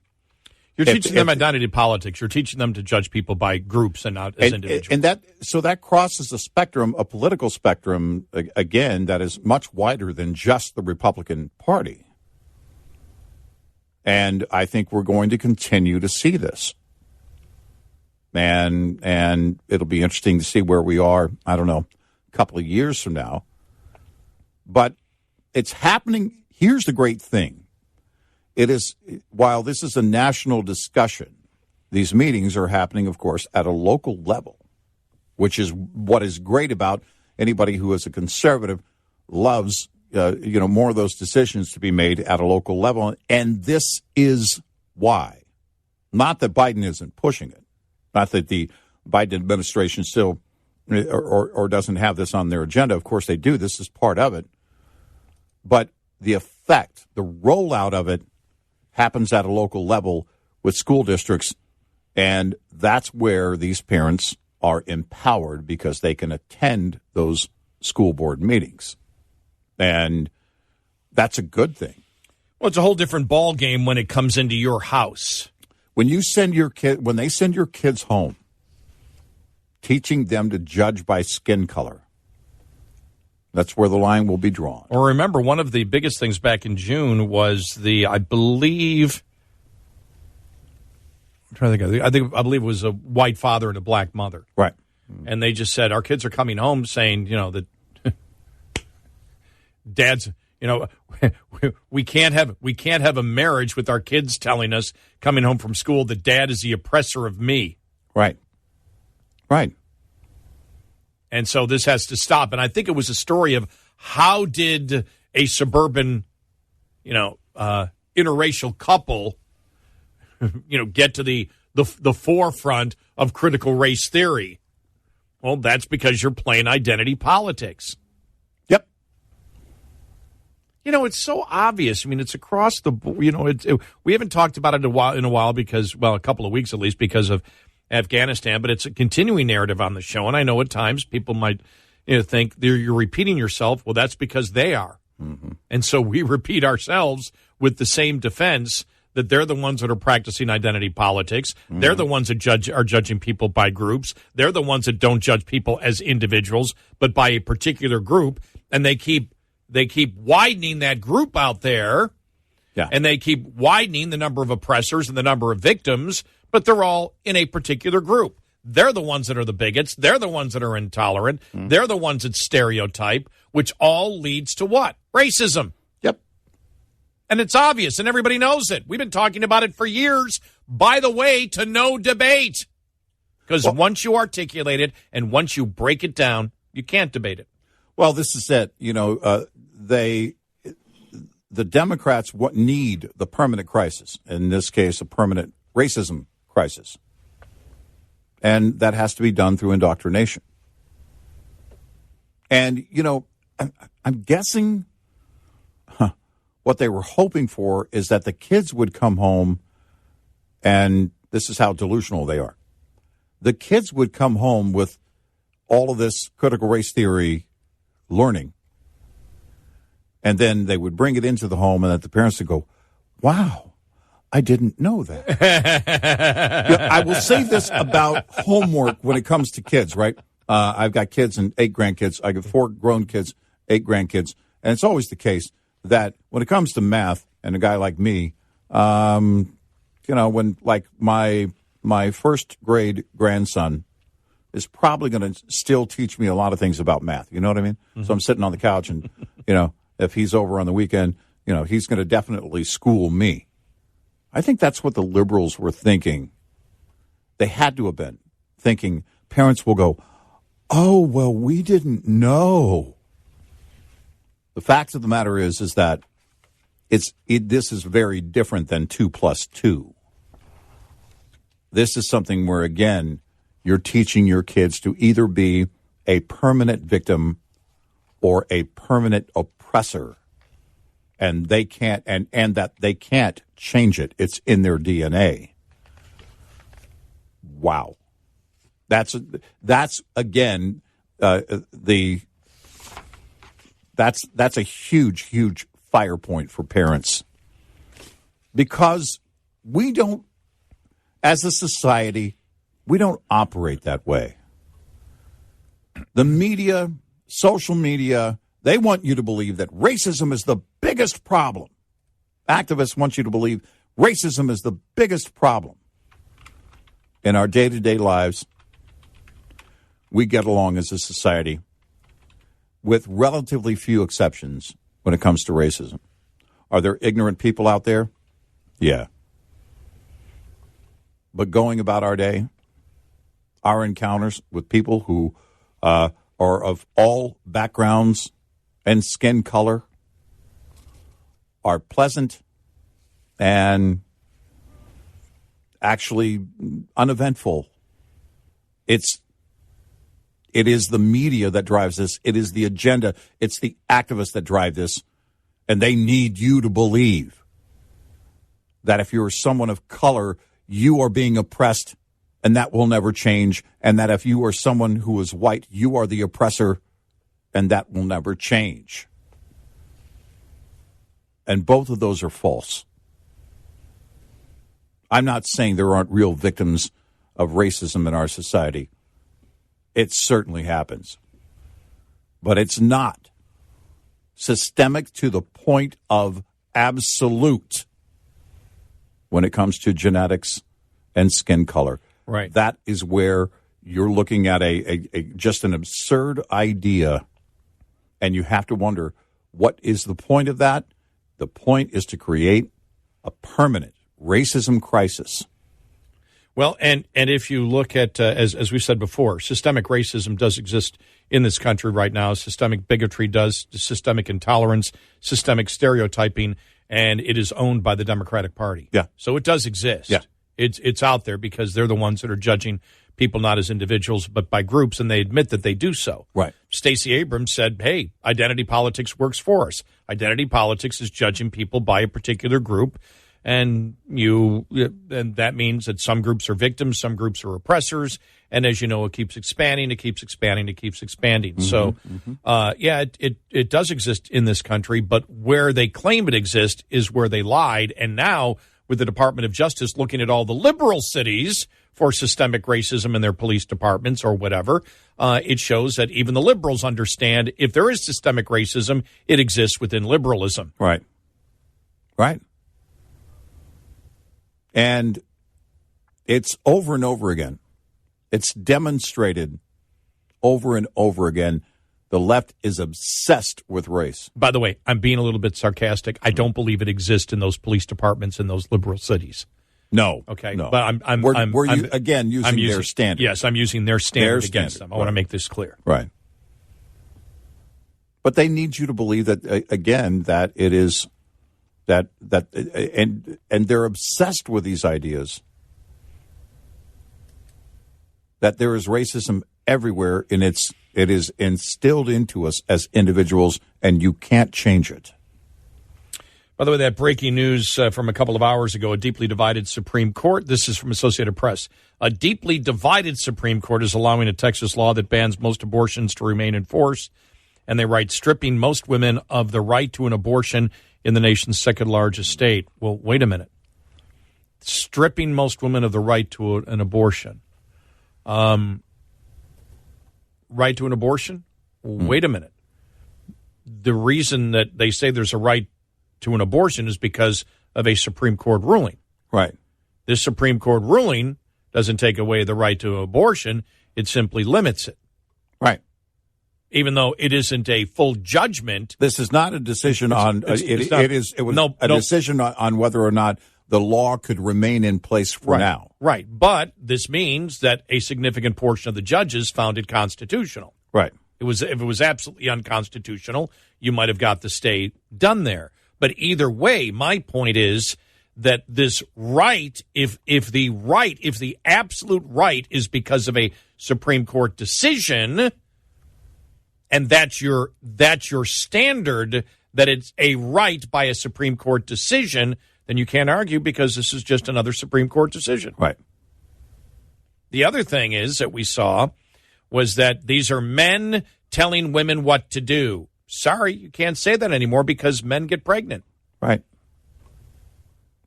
You're teaching them identity politics. You're teaching them to judge people by groups and not as individuals. And that crosses a spectrum, a political spectrum, again, that is much wider than just the Republican Party. And I think we're going to continue to see this. And it'll be interesting to see where we are, I don't know, a couple of years from now. But it's happening. Here's the great thing. It is, while this is a national discussion, these meetings are happening, of course, at a local level, which is what is great about anybody who is a conservative loves, more of those decisions to be made at a local level. And this is why. Not that Biden isn't pushing it. Not that the Biden administration still or doesn't have this on their agenda. Of course they do. This is part of it. But the effect, the rollout of it, happens at a local level with school districts, and that's where these parents are empowered because they can attend those school board meetings. And that's a good thing. Well, it's a whole different ball game when it comes into your house. When they send your kids home, teaching them to judge by skin color, that's where the line will be drawn. Or remember, one of the biggest things back in June was I believe it was a white father and a black mother. Right. And they just said, our kids are coming home saying, that dad's, we can't have a marriage with our kids telling us coming home from school that dad is the oppressor of me. Right. Right. And so this has to stop. And I think it was a story of how did a suburban, interracial couple, get to the forefront of critical race theory. Well, that's because you're playing identity politics. Yep. It's so obvious. I mean, it's across the board. We haven't talked about it in a while because, a couple of weeks at least, because of Afghanistan, but it's a continuing narrative on the show. And I know at times people might think you're repeating yourself. Well, that's because they are. Mm-hmm. And so we repeat ourselves with the same defense that they're the ones that are practicing identity politics. Mm-hmm. They're the ones that are judging people by groups. They're the ones that don't judge people as individuals, but by a particular group. And they keep widening that group out there. Yeah. And they keep widening the number of oppressors and the number of victims, but they're all in a particular group. They're the ones that are the bigots. They're the ones that are intolerant. Mm. They're the ones that stereotype, which all leads to what? Racism. Yep. And it's obvious, and everybody knows it. We've been talking about it for years, by the way, to no debate. Because once you articulate it and once you break it down, you can't debate it. Well, this is it. The Democrats need the permanent crisis, in this case, a permanent racism crisis. And that has to be done through indoctrination. And, I'm guessing what they were hoping for is that the kids would come home and this is how delusional they are. The kids would come home with all of this critical race theory learning, and then they would bring it into the home, and that the parents would go, wow, I didn't know that. I will say this about homework when it comes to kids, right? I've got kids and 8 grandkids. I got 4 grown kids, 8 grandkids. And it's always the case that when it comes to math, and a guy like me, when like my first grade grandson is probably going to still teach me a lot of things about math. You know what I mean? Mm-hmm. So I'm sitting on the couch and, if he's over on the weekend, he's going to definitely school me. I think that's what the liberals were thinking. They had to have been thinking. Parents will go, oh, well, we didn't know. The fact of the matter is that this is very different than 2 + 2. This is something where, again, you're teaching your kids to either be a permanent victim or a permanent oppressor. And they can't, and that they can't change it. It's in their DNA. Wow. That's again, that's a huge fire point for parents, because we don't, as a society, we don't operate that way. The media, social media, they want you to believe that racism is the biggest problem. Activists want you to believe racism is the biggest problem. In our day-to-day lives, we get along as a society with relatively few exceptions when it comes to racism. Are there ignorant people out there? Yeah. But going about our day, our encounters with people who are of all backgrounds and skin color are pleasant and actually uneventful. It is the media that drives this. It is the agenda. It's the activists that drive this. And they need you to believe that if you're someone of color, you are being oppressed, and that will never change. And that if you are someone who is white, you are the oppressor, and that will never change. And both of those are false. I'm not saying there aren't real victims of racism in our society. It certainly happens. But it's not systemic to the point of absolute when it comes to genetics and skin color. Right. That is where you're looking at a just an absurd idea, and you have to wonder, what is the point of that? The point is to create a permanent racism crisis. Well, and if you look at, as we said before, systemic racism does exist in this country right now. Systemic bigotry does, systemic intolerance, systemic stereotyping, and it is owned by the Democratic Party. Yeah. So it does exist. Yeah. It's out there because they're the ones that are judging people not as individuals but by groups, and they admit that they do so. Right. Stacey Abrams said, hey, identity politics works for us. Identity politics is judging people by a particular group. And that means that some groups are victims, some groups are oppressors, and as you know, it keeps expanding. Mm-hmm, so, it does exist in this country, but where they claim it exists is where they lied. And now, with the Department of Justice looking at all the liberal cities for systemic racism in their police departments or whatever, it shows that even the liberals understand if there is systemic racism, it exists within liberalism. Right. Right. And it's over and over again. It's demonstrated over and over again. The left is obsessed with race. By the way, I'm being a little bit sarcastic. I don't believe it exists in those police departments in those liberal cities. No. Okay. No. But I'm using their standard. Yes, I'm using their standard against them. I want to make this clear. Right. But they need you to believe that, again, that it is that and they're obsessed with these ideas that there is racism everywhere, and it is instilled into us as individuals, and you can't change it. By the way, that breaking news from a couple of hours ago, a deeply divided Supreme Court. This is from Associated Press. A deeply divided Supreme Court is allowing a Texas law that bans most abortions to remain in force. And they write, stripping most women of the right to an abortion in the nation's second largest state. Well, wait a minute. Stripping most women of the right to an abortion. Right to an abortion? Wait a minute. The reason that they say there's a right to an abortion is because of a Supreme Court ruling. Right. This Supreme Court ruling doesn't take away the right to abortion. It simply limits it. Right. Even though it isn't a full judgment. This is not a decision on decision on whether or not the law could remain in place for now. Right. But this means that a significant portion of the judges found it constitutional. Right. If it was absolutely unconstitutional, you might have got the stay done there. But either way, my point is that this right, if the absolute right is because of a Supreme Court decision, and that's your standard, that it's a right by a Supreme Court decision, then you can't argue because this is just another Supreme Court decision. Right. The other thing is that we saw was that these are men telling women what to do. Sorry, you can't say that anymore because men get pregnant. Right.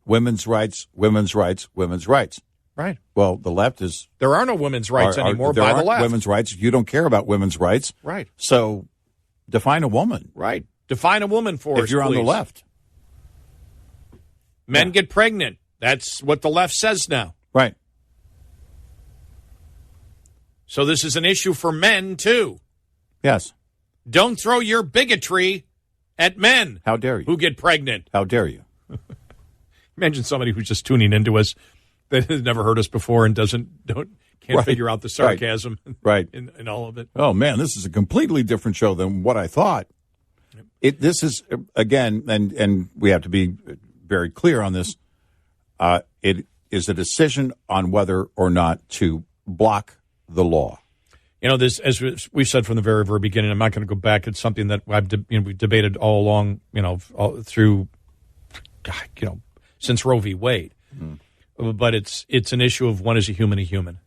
Women's rights, women's rights, women's rights. Right. Well, the left is... There are no women's rights anymore by the left. Women's rights. You don't care about women's rights. Right. So define a woman. Right. Define a woman for us, if you're on the left. Men get pregnant. That's what the left says now. Right. So this is an issue for men, too. Yes. Don't throw your bigotry at men. How dare you? Who get pregnant. How dare you? Imagine somebody who's just tuning into us that has never heard us before and can't figure out the sarcasm in all of it. Oh, man, this is a completely different show than what I thought. This is, again, and we have to be very clear on this, it is a decision on whether or not to block the law. You know, this, as we said from the very, very beginning, I'm not going to go back. It's something that we've debated all along, through, since Roe v. Wade. Mm-hmm. But it's an issue of when is a human.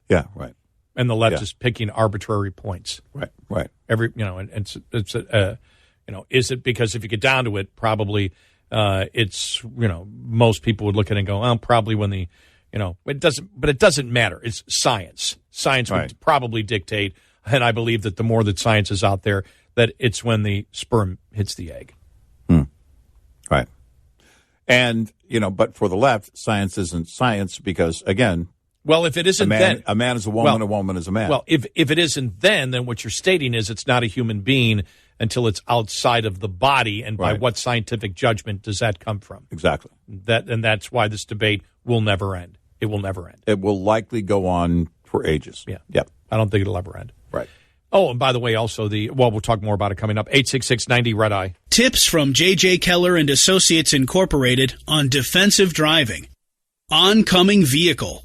Yeah, right. And the left is picking arbitrary points. Right. Is it because if you get down to it, probably it's, most people would look at it and go, well, probably when it doesn't matter. It's science. Science would probably dictate, and I believe that the more that science is out there, that it's when the sperm hits the egg. Right. And, but for the left, science isn't science because, again, well, if it isn't a man is a woman, a woman is a man. Well, if it isn't then what you're stating is it's not a human being until it's outside of the body, and by what scientific judgment does that come from? Exactly. That's why this debate will never end. It will never end. It will likely go on for ages. Yeah. Yep. I don't think it'll ever end. Right. Oh, and by the way, also we'll talk more about it coming up. 866-90-RED-I. Tips from J.J. Keller and Associates Incorporated on defensive driving. Oncoming vehicle.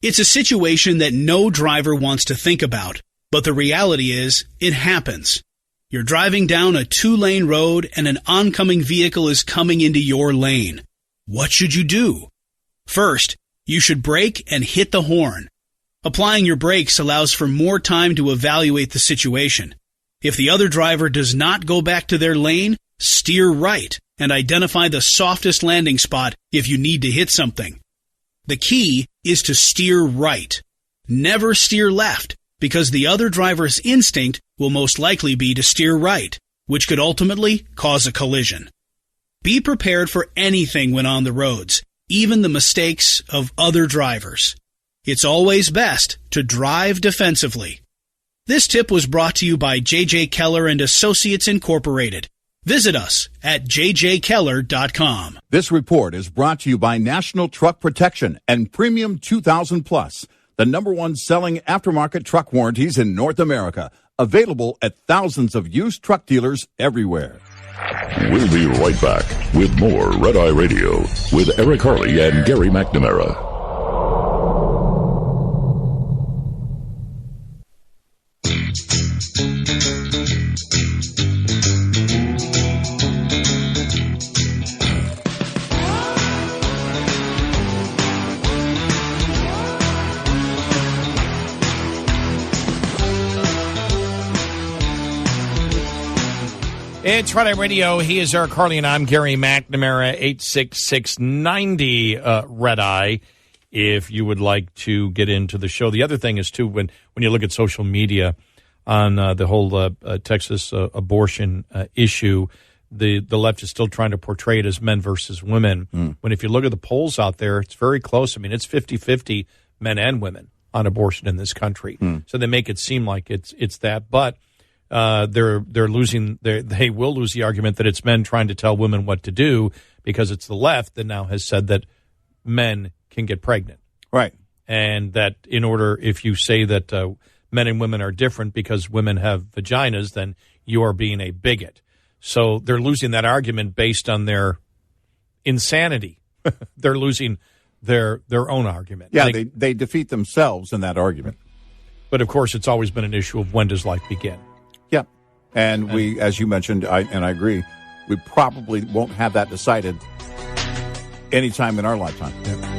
It's a situation that no driver wants to think about, but the reality is it happens. You're driving down a 2-lane road and an oncoming vehicle is coming into your lane. What should you do? First, you should brake and hit the horn. Applying your brakes allows for more time to evaluate the situation. If the other driver does not go back to their lane, steer right and identify the softest landing spot if you need to hit something. The key is to steer right. Never steer left, because the other driver's instinct will most likely be to steer right, which could ultimately cause a collision. Be prepared for anything when on the roads, even the mistakes of other drivers. It's always best to drive defensively. This tip was brought to you by J.J. Keller and Associates Incorporated. Visit us at jjkeller.com. This report is brought to you by National Truck Protection and Premium 2000 Plus, the #1 selling aftermarket truck warranties in North America, available at thousands of used truck dealers everywhere. We'll be right back with more Red Eye Radio with Eric Harley and Gary McNamara. It's Friday Radio. He is Eric Harley, and I'm Gary McNamara, 86690 Red Eye, if you would like to get into the show. The other thing is, too, when you look at social media on the whole Texas abortion issue, the left is still trying to portray it as men versus women. When if you look at the polls out there, it's very close. I mean, it's 50-50 men and women on abortion in this country. So they make it seem like it's that, but they're losing. They will lose the argument that it's men trying to tell women what to do, because it's the left that now has said that men can get pregnant, right? And that if you say that men and women are different because women have vaginas, then you are being a bigot. So they're losing that argument based on their insanity. They're losing their own argument. Yeah, they defeat themselves in that argument. But of course, it's always been an issue of when does life begin. Yeah, and we, as you mentioned, I agree, we probably won't have that decided anytime in our lifetime. Yeah.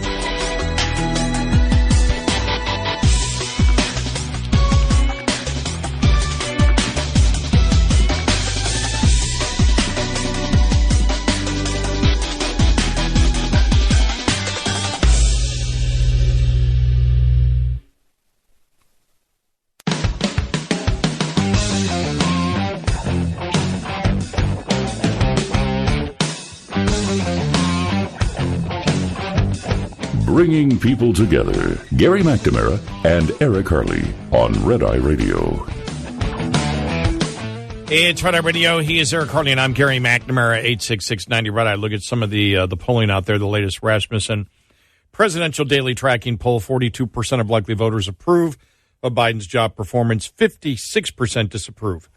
Bringing people together. Gary McNamara and Eric Harley on Red Eye Radio. It's Red Eye Radio. He is Eric Harley, and I'm Gary McNamara, 86690 Red Eye. Look at some of the polling out there, the latest Rasmussen presidential daily tracking poll. 42% of likely voters approve of Biden's job performance, 56% disapprove.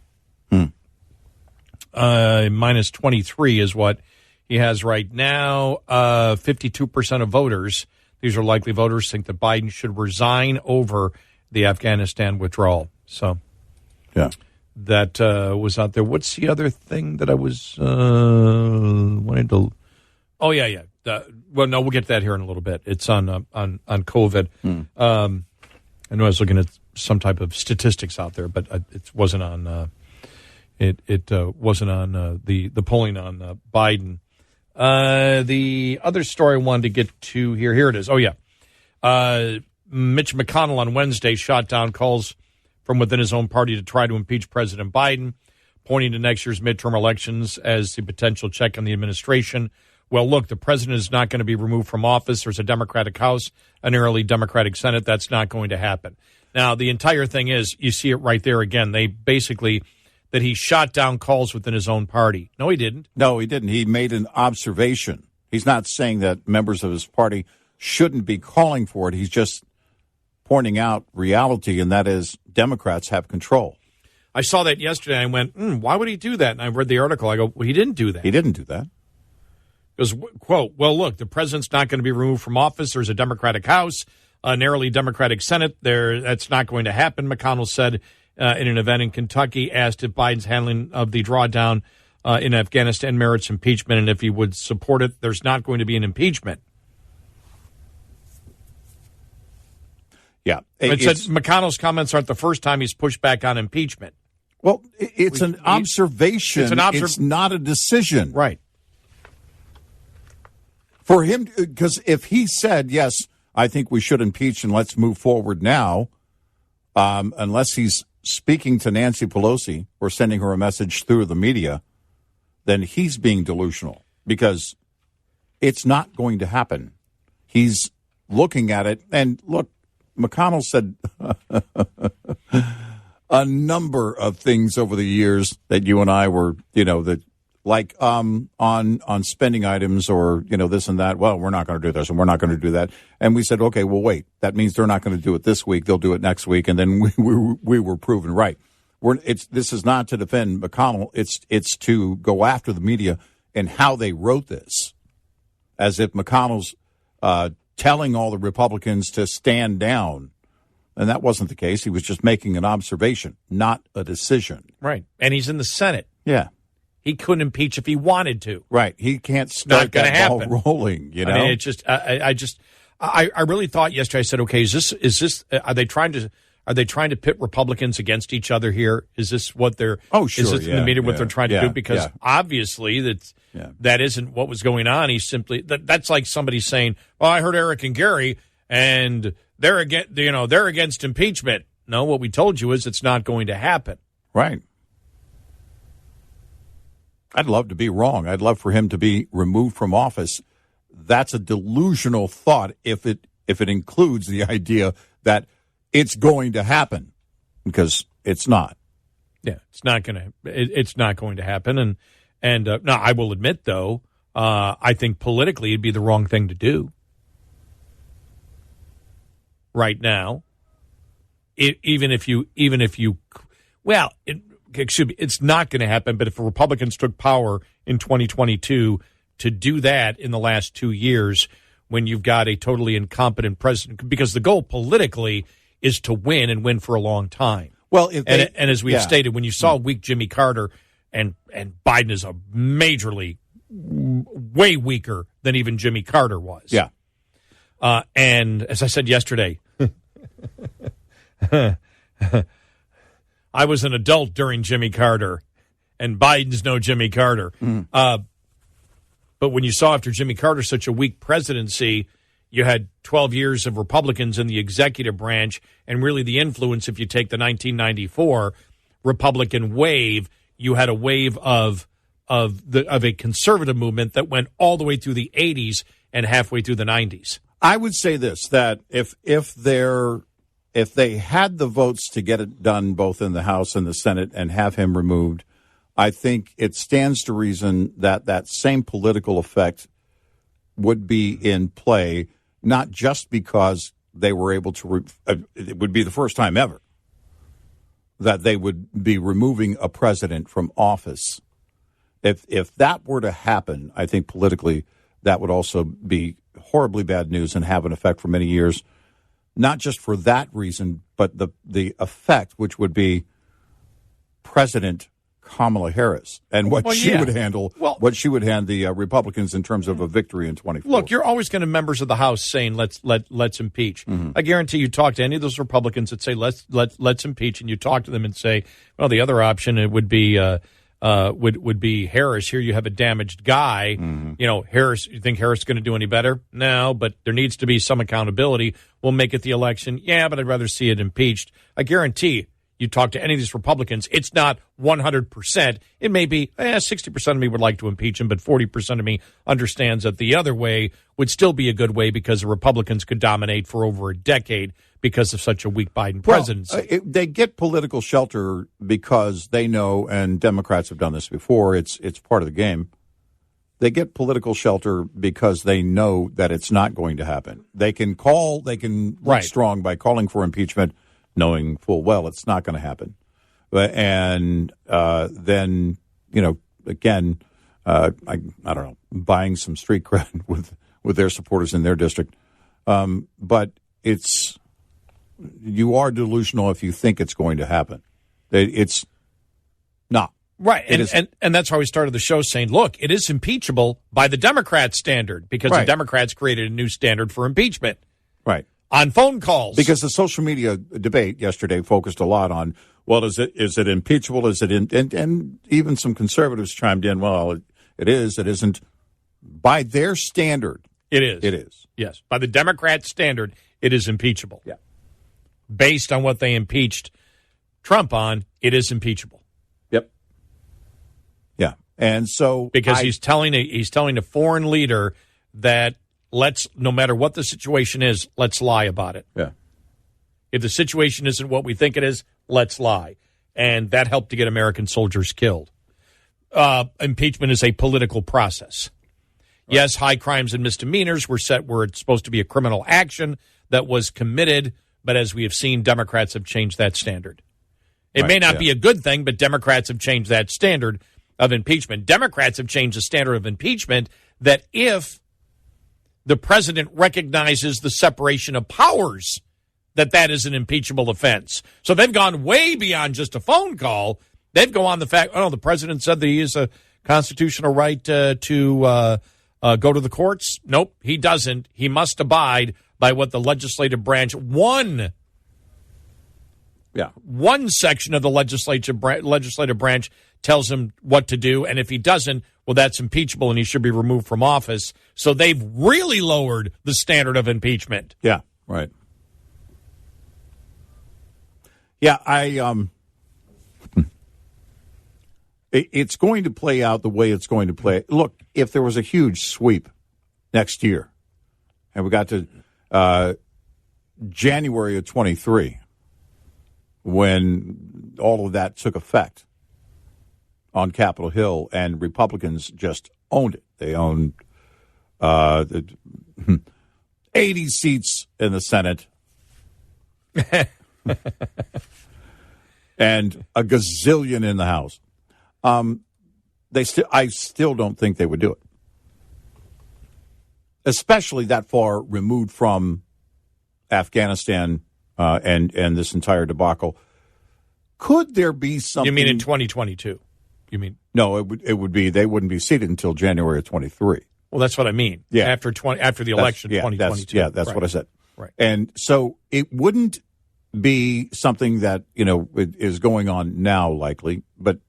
Minus 23 is what he has right now. 52% of voters, these are likely voters, think that Biden should resign over the Afghanistan withdrawal. So, yeah, that was out there. What's the other thing that I was wanting to? Oh yeah. Well, no, we'll get to that here in a little bit. It's on COVID. I know I was looking at some type of statistics out there, but it wasn't on. It wasn't on the polling on Biden. The other story I wanted to get to here it is. Oh, yeah. Mitch McConnell on Wednesday shot down calls from within his own party to try to impeach President Biden, pointing to next year's midterm elections as the potential check on the administration. Well, look, the president is not going to be removed from office. There's a Democratic House, an early Democratic Senate. That's not going to happen. Now, the entire thing is, you see it right there again. They basically... that he shot down calls within his own party. No, he didn't. No, he didn't. He made an observation. He's not saying that members of his party shouldn't be calling for it. He's just pointing out reality, and that is Democrats have control. I saw that yesterday. I went, why would he do that? And I read the article. I go, well, he didn't do that. He didn't do that. Because, quote, well, look, the president's not going to be removed from office. There's a Democratic House, a narrowly Democratic Senate. That's not going to happen, McConnell said. In an event in Kentucky, asked if Biden's handling of the drawdown in Afghanistan merits impeachment and if he would support it. There's not going to be an impeachment. Yeah. It said McConnell's comments aren't the first time he's pushed back on impeachment. Well, it's an observation. It's not a decision. Right. For him, because if he said, yes, I think we should impeach and let's move forward now, unless he's speaking to Nancy Pelosi or sending her a message through the media, then he's being delusional, because it's not going to happen. He's looking at it. And look, McConnell said a number of things over the years that you and I were, like on spending items or, this and that. Well, we're not going to do this and we're not going to do that. And we said, okay, well, wait, that means they're not going to do it this week. They'll do it next week. And then we were proven right. This is not to defend McConnell. It's to go after the media and how they wrote this, as if McConnell's telling all the Republicans to stand down. And that wasn't the case. He was just making an observation, not a decision. Right. And he's in the Senate. Yeah. He couldn't impeach if he wanted to. Right. He can't start that ball rolling, I mean, it just, I really thought yesterday, I said, okay, are they trying to Are they trying to pit Republicans against each other here? Is this what they're? Oh, sure. Is this in the media what they're trying to do? Because obviously that isn't what was going on. He's simply that's like somebody saying, "Well, I heard Eric and Gary, and they're against impeachment." No, what we told you is it's not going to happen. Right. I'd love to be wrong. I'd love for him to be removed from office. That's a delusional thought if it includes the idea that it's going to happen, because it's not. Yeah, it's not going to happen. And now I will admit, though, I think politically it'd be the wrong thing to do right now. It's not going to happen. But if the Republicans took power in 2022 to do that in the last 2 years, when you've got a totally incompetent president, because the goal politically is to win and win for a long time. Well, and as we've stated, when you saw weak Jimmy Carter, and Biden is a majorly way weaker than even Jimmy Carter was. Yeah. And as I said yesterday, I was an adult during Jimmy Carter, and Biden's no Jimmy Carter. But when you saw after Jimmy Carter such a weak presidency, you had 12 years of Republicans in the executive branch, and really the influence, if you take the 1994 Republican wave, you had a wave of a conservative movement that went all the way through the 80s and halfway through the 90s. I would say this, that if they had the votes to get it done both in the House and the Senate and have him removed, I think it stands to reason that that same political effect would be in play, not just because they were able to it would be the first time ever that they would be removing a president from office. If that were to happen, I think politically that would also be horribly bad news and have an effect for many years, not just for that reason, but the effect, which would be President Kamala Harris and what she would handle, what she would hand the Republicans in terms of a victory in 24. Look, you're always going to members of the House saying let's impeach. Mm-hmm. I guarantee you talk to any of those Republicans that say let's impeach, and you talk to them and say, well, the other option it would be would be Harris. Here you have a damaged guy. Mm-hmm. You know, Harris. You think Harris is going to do any better? No, but there needs to be some accountability. We'll make it the election. Yeah, but I'd rather see it impeached. I guarantee you talk to any of these Republicans, it's not 100%. It may be 60% of me would like to impeach him, but 40% of me understands that the other way would still be a good way because the Republicans could dominate for over a decade because of such a weak Biden presidency. They get political shelter because they know, and Democrats have done this before, it's part of the game. They get political shelter because they know that it's not going to happen. They can look strong by calling for impeachment, knowing full well it's not going to happen. And then, again, I don't know, buying some street cred with their supporters in their district. But you are delusional if you think it's going to happen. It's not. Right. And that's how we started the show saying, look, it is impeachable by the Democrat standard because the Democrats created a new standard for impeachment. Right. On phone calls. Because the social media debate yesterday focused a lot on, well, is it impeachable? Is it and even some conservatives chimed in, well, it is, it isn't. By their standard. It is. It is. Yes. By the Democrat standard, it is impeachable. Yeah. Based on what they impeached Trump on, it is impeachable. Yep. Yeah. And so because he's telling a foreign leader that no matter what the situation is, let's lie about it. Yeah. If the situation isn't what we think it is, let's lie. And that helped to get American soldiers killed. Impeachment is a political process. Right. Yes, high crimes and misdemeanors were set where it's supposed to be a criminal action that was committed, but as we have seen, Democrats have changed that standard. It may not be a good thing, but Democrats have changed that standard of impeachment. Democrats have changed the standard of impeachment that if the president recognizes the separation of powers, that is an impeachable offense. So they've gone way beyond just a phone call. They've gone on the fact, the president said that he has a constitutional right to go to the courts. Nope, he doesn't. He must abide by what the legislative branch, one Yeah. One section of the legislative branch tells him what to do, and if he doesn't, well, that's impeachable, and he should be removed from office. So they've really lowered the standard of impeachment. Yeah, right. Yeah, it's going to play out the way it's going to play. Look, if there was a huge sweep next year, and we got to January of 23, when all of that took effect on Capitol Hill, and Republicans just owned it. They owned 80 seats in the Senate and a gazillion in the House. I still don't think they would do it, especially that far removed from Afghanistan and this entire debacle. Could there be something? You mean in 2022? You mean no? It would be they wouldn't be seated until January of 23. Well, that's what I mean. Yeah, after the election, 2022. That's right. what I said. Right, and so it wouldn't be something that is going on now, likely, but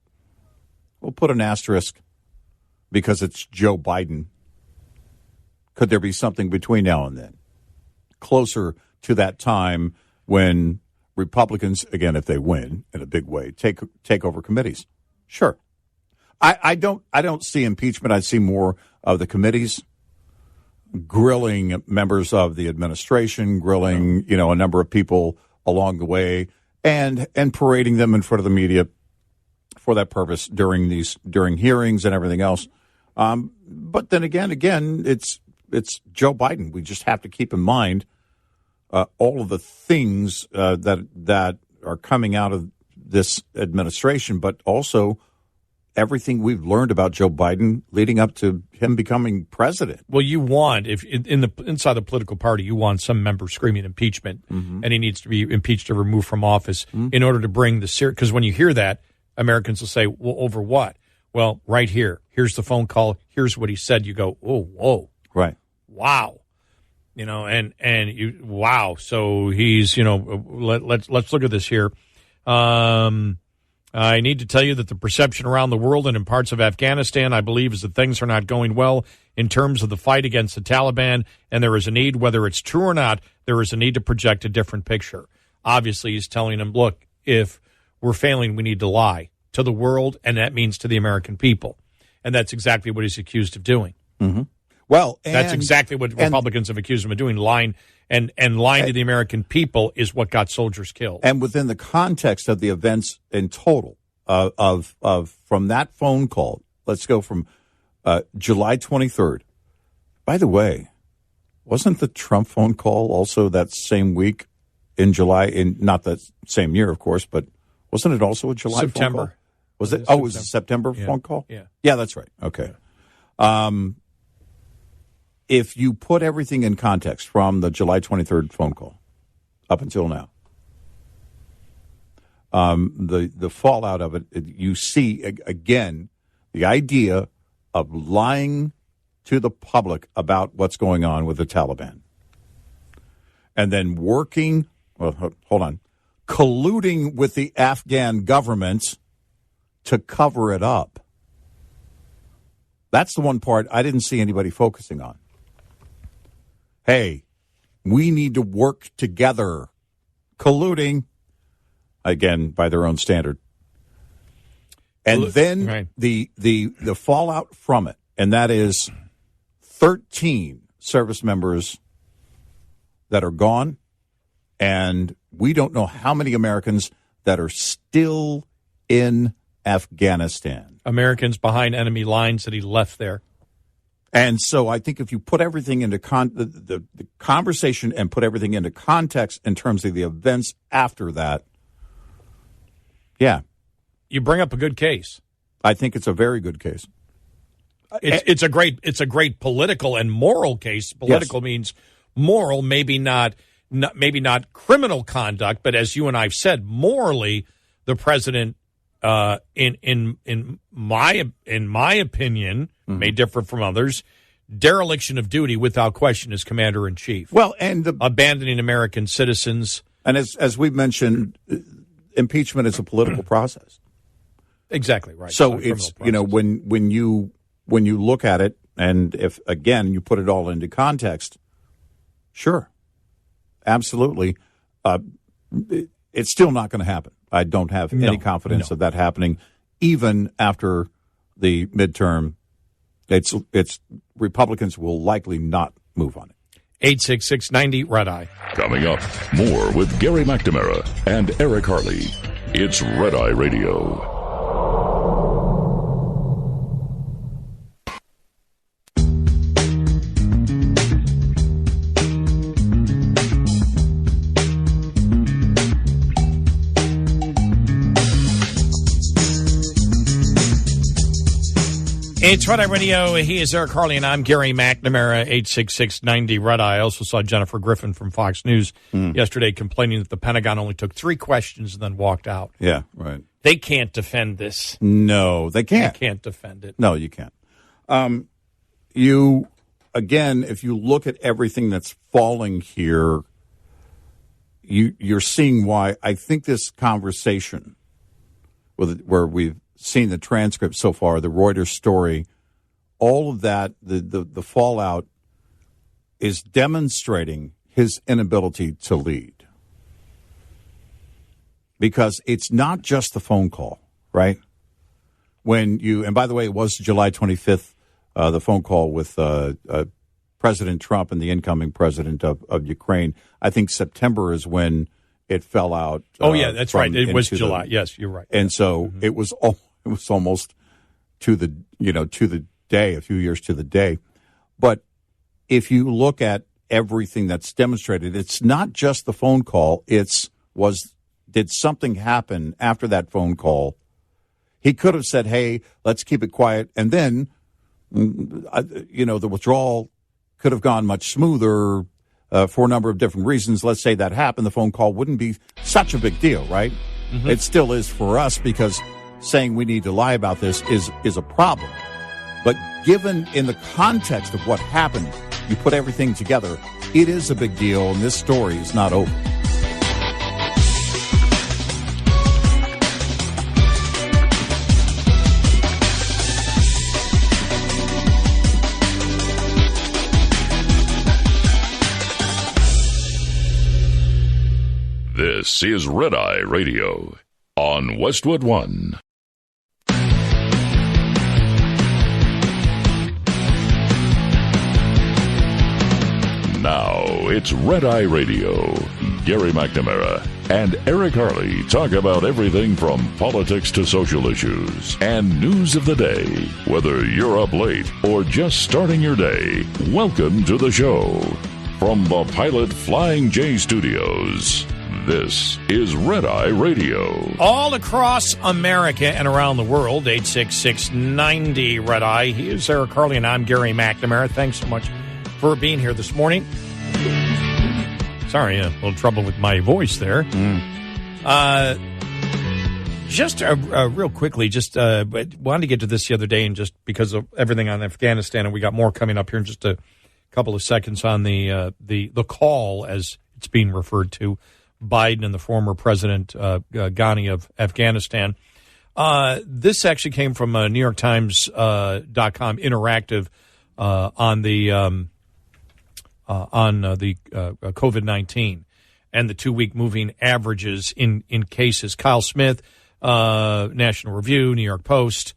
we'll put an asterisk because it's Joe Biden. Could there be something between now and then, closer to that time when Republicans, again, if they win in a big way, take over committees? Sure. I don't see impeachment. I see more of the committees grilling members of the administration, grilling a number of people along the way, and parading them in front of the media for that purpose during hearings and everything else. But then again, it's Joe Biden. We just have to keep in mind all of the things that are coming out of this administration, but also everything we've learned about Joe Biden leading up to him becoming president. Well, you want, if inside the political party, you want some member screaming impeachment, and he needs to be impeached or removed from office in order to bring the because when you hear that, Americans will say, well, over what? Well, right here. Here's the phone call. Here's what he said. You go, oh, whoa. Right. Wow. Wow. So he's, let's look at this here. I need to tell you that the perception around the world and in parts of Afghanistan, I believe, is that things are not going well in terms of the fight against the Taliban, and there is a need, whether it's true or not, there is a need to project a different picture. Obviously, he's telling them, look, if we're failing, we need to lie to the world, and that means to the American people. And that's exactly what he's accused of doing. Mm-hmm. Well, that's exactly what Republicans have accused him of doing, lying. And lying to the American people is what got soldiers killed. And within the context of the events in total of from that phone call, let's go from July 23rd. By the way, wasn't the Trump phone call also that same week in July? In not that same year, of course, but wasn't it also a July September? Phone call? Was it? Oh, it was a September phone call? Yeah, that's right. Okay. If you put everything in context from the July 23rd phone call up until now, the fallout of it, you see, again, the idea of lying to the public about what's going on with the Taliban. And then colluding with the Afghan government to cover it up. That's the one part I didn't see anybody focusing on. Hey, we need to work together. Colluding, again, by their own standard. And then the fallout from it, and that is 13 service members that are gone, and we don't know how many Americans that are still in Afghanistan. Americans behind enemy lines that he left there. And so I think if you put everything into the conversation and put everything into context in terms of the events after that, yeah. You bring up a good case. I think it's a very good case. It's a great political and moral case. Political means moral, maybe not criminal conduct, but as you and I've said, morally, the president, in my opinion, may differ from others, dereliction of duty without question as commander in chief. Well, and abandoning American citizens, and as we've mentioned, impeachment is a political process. Exactly right. So it's when you look at it, and if again you put it all into context, sure, absolutely, it's still not going to happen. I don't have any confidence of that happening, even after the midterm. It's Republicans will likely not move on it. 86690 Red Eye. Coming up, more with Gary McNamara and Eric Harley. It's Red Eye Radio. It's Red Eye Radio. He is Eric Harley, and I'm Gary McNamara, 86690 Red Eye. I also saw Jennifer Griffin from Fox News yesterday complaining that the Pentagon only took 3 questions and then walked out. Yeah, right. They can't defend this. No, they can't. They can't defend it. No, you can't. Again, if you look at everything that's falling here, you're seeing why I think this conversation, where we've seen the transcript so far, the Reuters story, all of that, the fallout is demonstrating his inability to lead. Because it's not just the phone call, right? And by the way, it was July 25th, the phone call with President Trump and the incoming president of Ukraine. I think September is when it fell out. Yeah, that's right. It was July. Yes, you're right. And so it was almost to the day, a few years to the day. But if you look at everything that's demonstrated, it's not just the phone call. Did something happen after that phone call? He could have said, hey, let's keep it quiet. And then, the withdrawal could have gone much smoother for a number of different reasons. Let's say that happened. The phone call wouldn't be such a big deal, right? Mm-hmm. It still is for us because saying we need to lie about this is a problem. But given in the context of what happened, you put everything together, it is a big deal, and this story is not over. This is Red Eye Radio on Westwood One. Now it's Red Eye Radio. Gary McNamara and Eric Harley talk about everything from politics to social issues and news of the day. Whether you're up late or just starting your day, welcome to the show. From the Pilot Flying J Studios, this is Red Eye Radio. All across America and around the world, 86690 Red Eye. He is Eric Harley, and I'm Gary McNamara. Thanks so much for being here this morning. Sorry, a little trouble with my voice there. Just real quickly, wanted to get to this the other day, and just because of everything on Afghanistan, and we got more coming up here in just a couple of seconds on the call, as it's being referred to, Biden and the former President Ghani of Afghanistan. This actually came from NewYorkTimes.com interactive on the COVID-19 and the 2-week moving averages in cases. Kyle Smith, National Review, New York Post,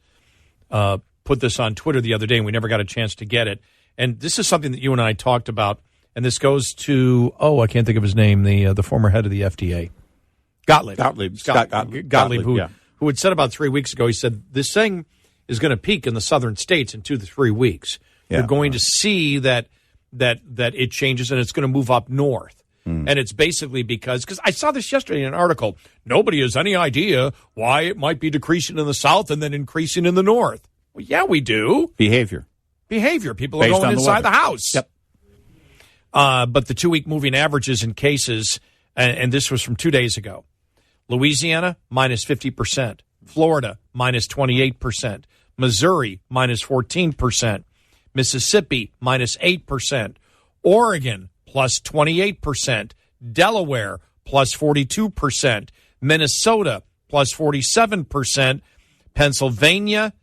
put this on Twitter the other day, and we never got a chance to get it. And this is something that you and I talked about, and this goes to, I can't think of his name, the former head of the FDA. Scott Gottlieb, who had said about 3 weeks ago, he said, this thing is going to peak in the southern states in 2 to 3 weeks. You're going to see that it changes, and it's going to move up north. And it's basically because I saw this yesterday in an article, nobody has any idea why it might be decreasing in the south and then increasing in the north. Well, yeah, we do. Behavior. People are going inside the house. Yep. But the 2-week moving averages in cases, and this was from 2 days ago, Louisiana, minus 50%. Florida, minus 28%. Missouri, minus 14%. Mississippi, minus 8%. Oregon, plus 28%. Delaware, plus 42%. Minnesota, plus 47%. Pennsylvania,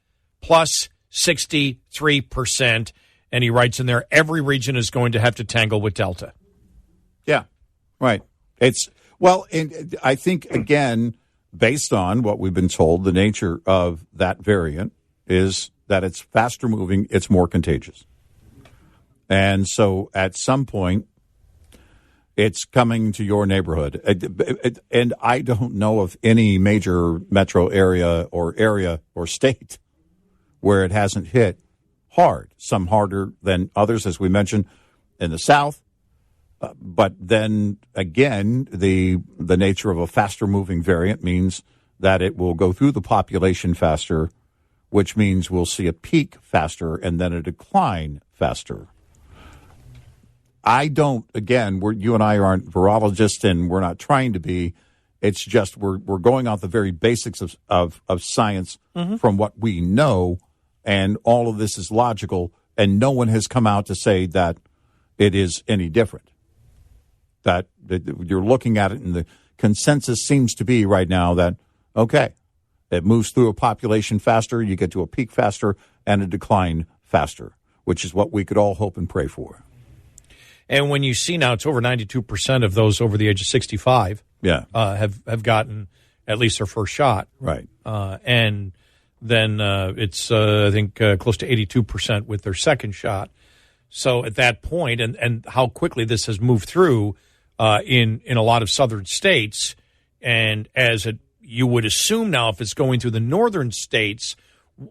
plus 63%. And he writes in there, every region is going to have to tangle with Delta. Yeah, right. And I think, again, based on what we've been told, the nature of that variant is that it's faster moving, it's more contagious. And so at some point, it's coming to your neighborhood. And I don't know of any major metro area or state where it hasn't hit hard, some harder than others, as we mentioned, in the South. But then again, the nature of a faster moving variant means that it will go through the population faster, which means we'll see a peak faster and then a decline faster. I don't, again, you and I aren't virologists and we're not trying to be. It's just we're going off the very basics of science from what we know, and all of this is logical, and no one has come out to say that it is any different. That you're looking at it, and the consensus seems to be right now that, okay, it moves through a population faster, you get to a peak faster, and a decline faster, which is what we could all hope and pray for. And when you see now it's over 92% of those over the age of 65 have gotten at least their first shot. Right. And then it's, I think, close to 82% with their second shot. So at that point, and how quickly this has moved through in a lot of southern states, and you would assume now if it's going through the northern states,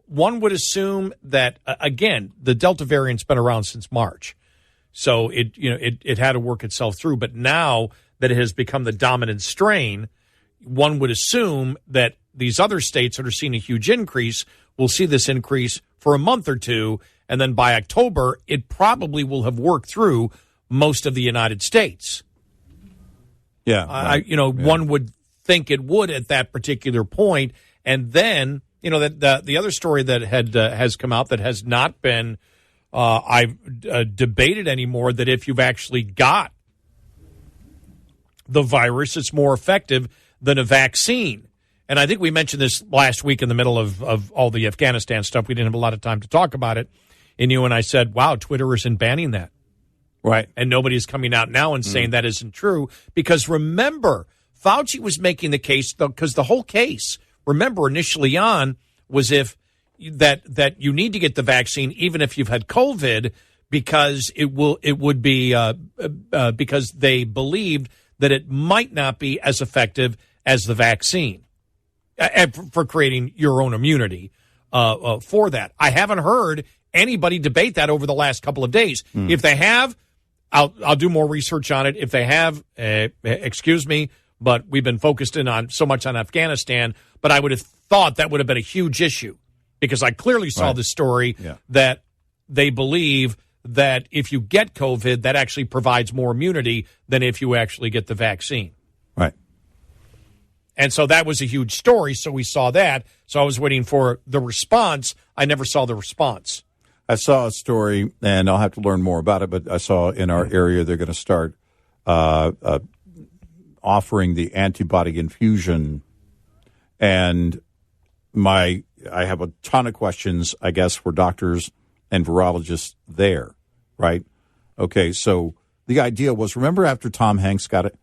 one would assume that, again, the Delta variant's been around since March. So it had to work itself through. But now that it has become the dominant strain, one would assume that these other states that are seeing a huge increase will see this increase for a month or two. And then by October, it probably will have worked through most of the United States. Yeah. Right. One would think it would at that particular point. And then, that the other story that has come out that has not been I've debated anymore, that if you've actually got the virus, it's more effective than a vaccine. And I think we mentioned this last week in the middle of all the Afghanistan stuff. We didn't have a lot of time to talk about it. And you and I said, wow, Twitter isn't banning that. Right. And nobody's coming out now and saying that isn't true. Because remember, Fauci was making the case, because the whole case, remember, initially on was that you need to get the vaccine even if you've had COVID, because because they believed that it might not be as effective as the vaccine for creating your own immunity for that. I haven't heard anybody debate that over the last couple of days. If they have, I'll do more research on it. If they have, excuse me, but we've been focused in on so much on Afghanistan, but I would have thought that would have been a huge issue. Because I clearly saw the story that they believe that if you get COVID, that actually provides more immunity than if you actually get the vaccine. Right. And so that was a huge story. So we saw that. So I was waiting for the response. I never saw the response. I saw a story, and I'll have to learn more about it, but I saw in our area they're going to start offering the antibody infusion. And I have a ton of questions, I guess, for doctors and virologists there, right? Okay, so the idea was, remember after Tom Hanks got it?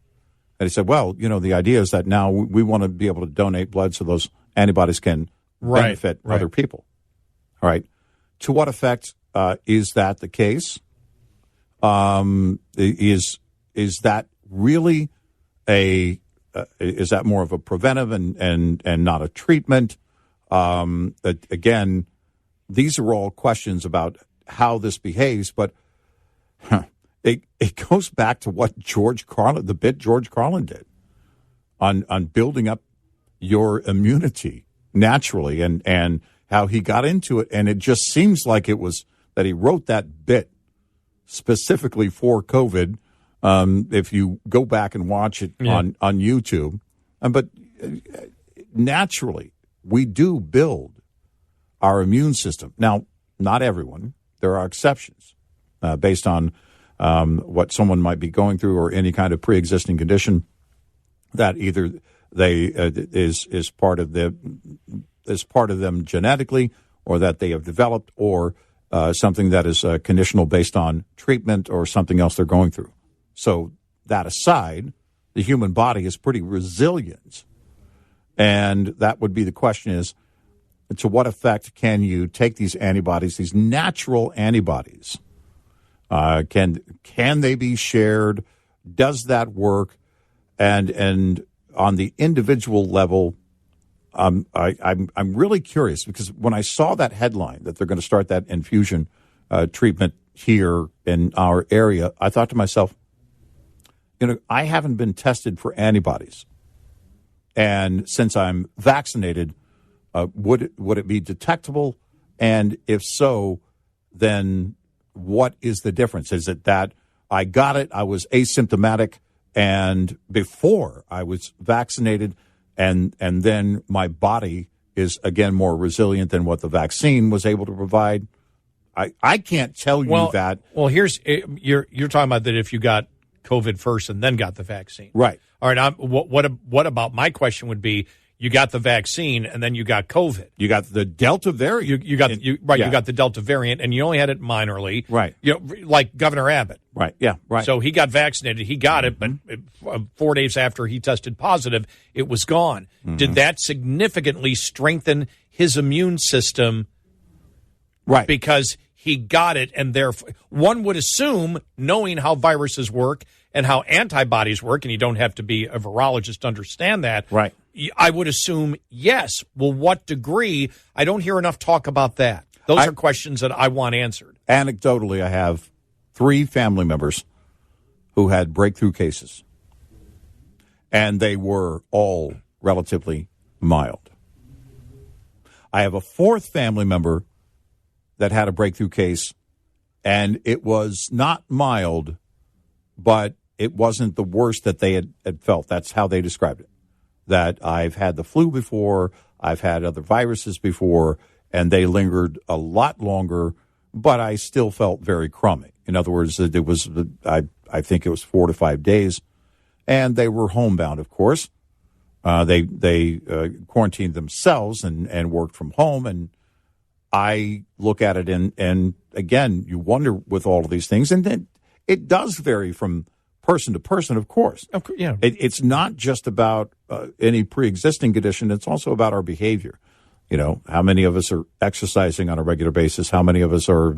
And he said, well, the idea is that now we want to be able to donate blood so those antibodies can benefit other people. All right. To what effect is that the case? Is that really is that more of a preventive and not a treatment? Again, these are all questions about how this behaves, but it goes back to what George Carlin did on building up your immunity naturally, and how he got into it. And it just seems like it was that he wrote that bit specifically for COVID. If you go back and watch it on YouTube, but naturally, we do build our immune system. Now, not everyone. There are exceptions based on what someone might be going through or any kind of pre-existing condition that either is part of them genetically, or that they have developed, or something that is conditional based on treatment or something else they're going through. So that aside, the human body is pretty resilient. And that would be the question is, to what effect can you take these antibodies, these natural antibodies? Can they be shared? Does that work? And on the individual level, I'm really curious, because when I saw that headline that they're going to start that infusion treatment here in our area, I thought to myself, I haven't been tested for antibodies, and since I'm vaccinated, would it be detectable? And if so, then what is the difference? Is it that I got it, I was asymptomatic, and before I was vaccinated, and then my body is again more resilient than what the vaccine was able to provide? I can't tell you that. Well, here's you're talking about that if you got COVID first and then got the vaccine, right? All right. What about my question would be? You got the vaccine and then you got COVID. You got the Delta variant. You got the Delta variant, and you only had it minorly, right? Like Governor Abbott, right? Yeah, right. So he got vaccinated. He got it, but 4 days after he tested positive, it was gone. Mm-hmm. Did that significantly strengthen his immune system? Right, because he got it, and therefore one would assume, knowing how viruses work and how antibodies work, and you don't have to be a virologist to understand that. Right. I would assume yes. Well, what degree? I don't hear enough talk about that. Those are questions that I want answered. Anecdotally, I have 3 family members who had breakthrough cases, and they were all relatively mild. I have a 4th family member that had a breakthrough case, and it was not mild, but it wasn't the worst that they had felt. That's how they described it. That I've had the flu before, I've had other viruses before, and they lingered a lot longer, but I still felt very crummy. In other words, it was, I think it was 4 to 5 days, and they were homebound, of course. They quarantined themselves and worked from home, and I look at it, and again, you wonder with all of these things, and it does vary from person to person, of course. Yeah. It's not just about any pre-existing condition. It's also about our behavior. How many of us are exercising on a regular basis? How many of us are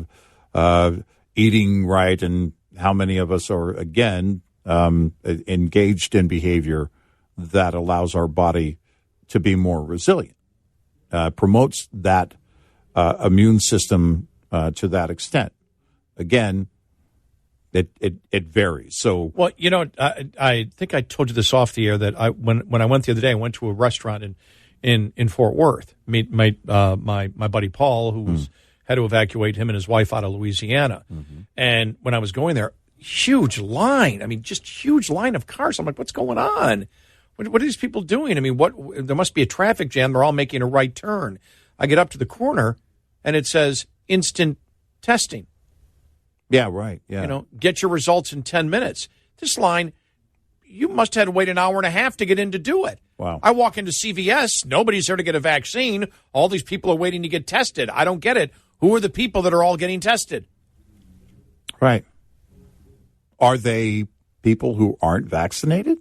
eating right? And how many of us are, again, engaged in behavior that allows our body to be more resilient, promotes that immune system to that extent. Again, it varies. So, well, I think I told you this off the air that when I went the other day, I went to a restaurant in Fort Worth. Meet my buddy Paul, who had to evacuate him and his wife out of Louisiana. Mm-hmm. And when I was going there, huge line. I mean, just huge line of cars. I'm like, what's going on? What are these people doing? I mean, there must be a traffic jam. They're all making a right turn. I get up to the corner, and it says instant testing. Yeah, right. Yeah. Get your results in 10 minutes. This line, you must have had to wait an hour and a half to get in to do it. Wow. I walk into CVS. Nobody's there to get a vaccine. All these people are waiting to get tested. I don't get it. Who are the people that are all getting tested? Right. Are they people who aren't vaccinated?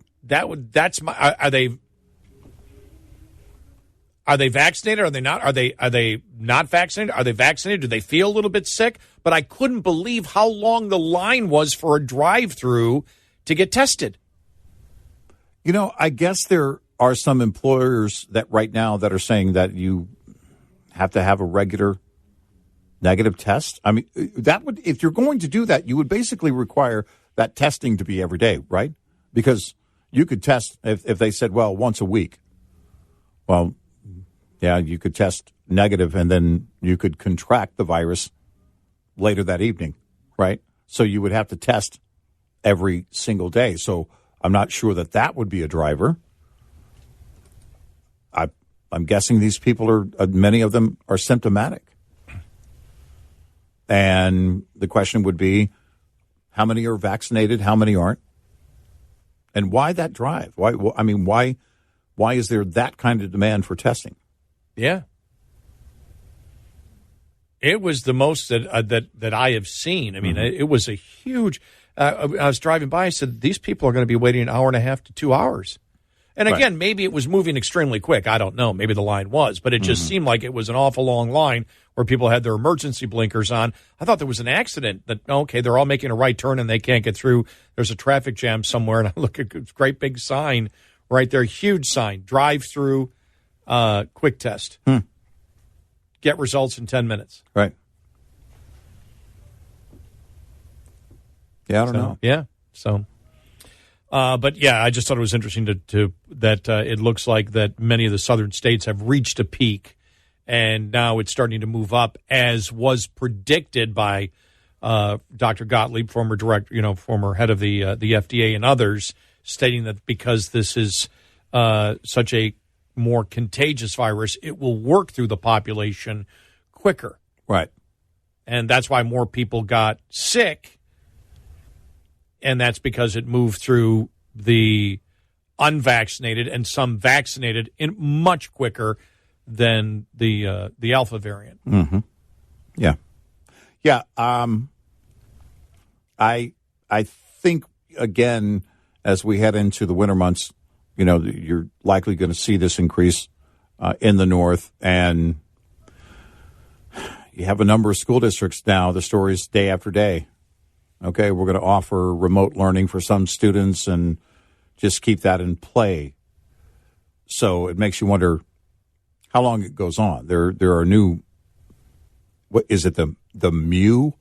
Are they vaccinated? Are they not? Are they not vaccinated? Are they vaccinated? Do they feel a little bit sick? But I couldn't believe how long the line was for a drive-through to get tested. I guess there are some employers that right now that are saying that you have to have a regular negative test. I mean, that would, if you're going to do that, you would basically require that testing to be every day, right? Because you could test if they said, well, once a week. Well, yeah, you could test negative, and then you could contract the virus later that evening, right? So you would have to test every single day. So I'm not sure that would be a driver. I'm guessing these people many of them are symptomatic. And the question would be, how many are vaccinated? How many aren't? And why that drive? Why Why is there that kind of demand for testing? Yeah. It was the most that I have seen. I mean, it was a huge. I was driving by. I said, these people are going to be waiting an hour and a half to 2 hours. And again, maybe it was moving extremely quick. I don't know. Maybe the line was, but it just seemed like it was an awful long line where people had their emergency blinkers on. I thought there was an accident that, okay, they're all making a right turn and they can't get through. There's a traffic jam somewhere. And I look at this great big sign right there, huge sign, drive through, quick test. Get results in 10 minutes. Right. Yeah, I don't know. Yeah. So, but yeah, I just thought it was interesting that it looks like that many of the southern states have reached a peak, and now it's starting to move up, as was predicted by Dr. Gottlieb, former head of the FDA, and others, stating that because this is such a more contagious virus, it will work through the population quicker. Right. And that's why more people got sick. And that's because it moved through the unvaccinated and some vaccinated in much quicker than the Alpha variant. Yeah. Yeah. I think, again, as we head into the winter months, you're likely going to see this increase in the north. And you have a number of school districts now, the stories day after day. Okay, we're going to offer remote learning for some students and just keep that in play. So it makes you wonder how long it goes on. There are new, what is it, the Mu?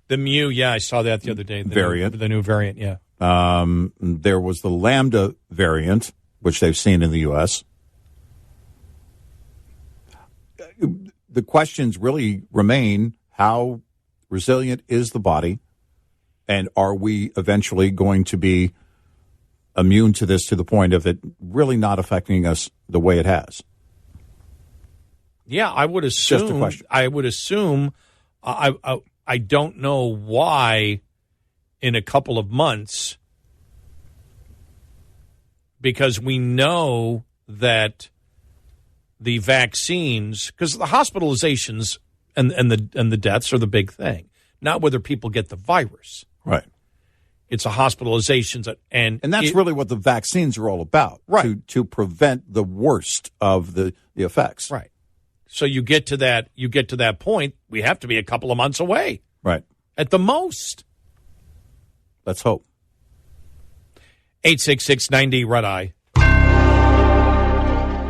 The Mu, yeah, I saw that the other day. The new variant, yeah. There was the Lambda variant, which they've seen in the U.S. The questions really remain, how resilient is the body, and are we eventually going to be immune to this to the point of it really not affecting us the way it has? Yeah, I would assume. Just a question. I would assume. I don't know why in a couple of months, because we know that the vaccines, because the hospitalizations and the deaths are the big thing, not whether people get the virus. Right. It's a hospitalizations and that's really what the vaccines are all about. Right. To prevent the worst of the effects. Right. So you get to that point, we have to be a couple of months away. Right. At the most. Let's hope. 866-90 Red Eye.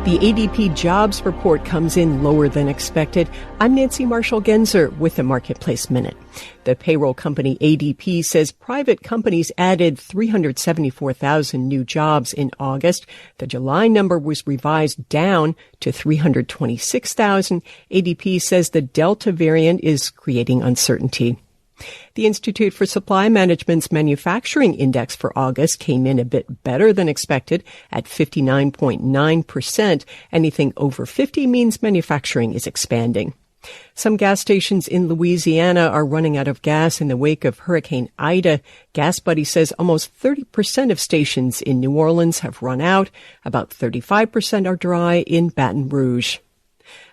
The ADP jobs report comes in lower than expected. I'm Nancy Marshall-Genzer with the Marketplace Minute. The payroll company ADP says private companies added 374,000 new jobs in August. The July number was revised down to 326,000. ADP says the Delta variant is creating uncertainty. The Institute for Supply Management's manufacturing index for August came in a bit better than expected at 59.9%. Anything over 50 means manufacturing is expanding. Some gas stations in Louisiana are running out of gas in the wake of Hurricane Ida. Gas Buddy says almost 30% of stations in New Orleans have run out. About 35% are dry in Baton Rouge.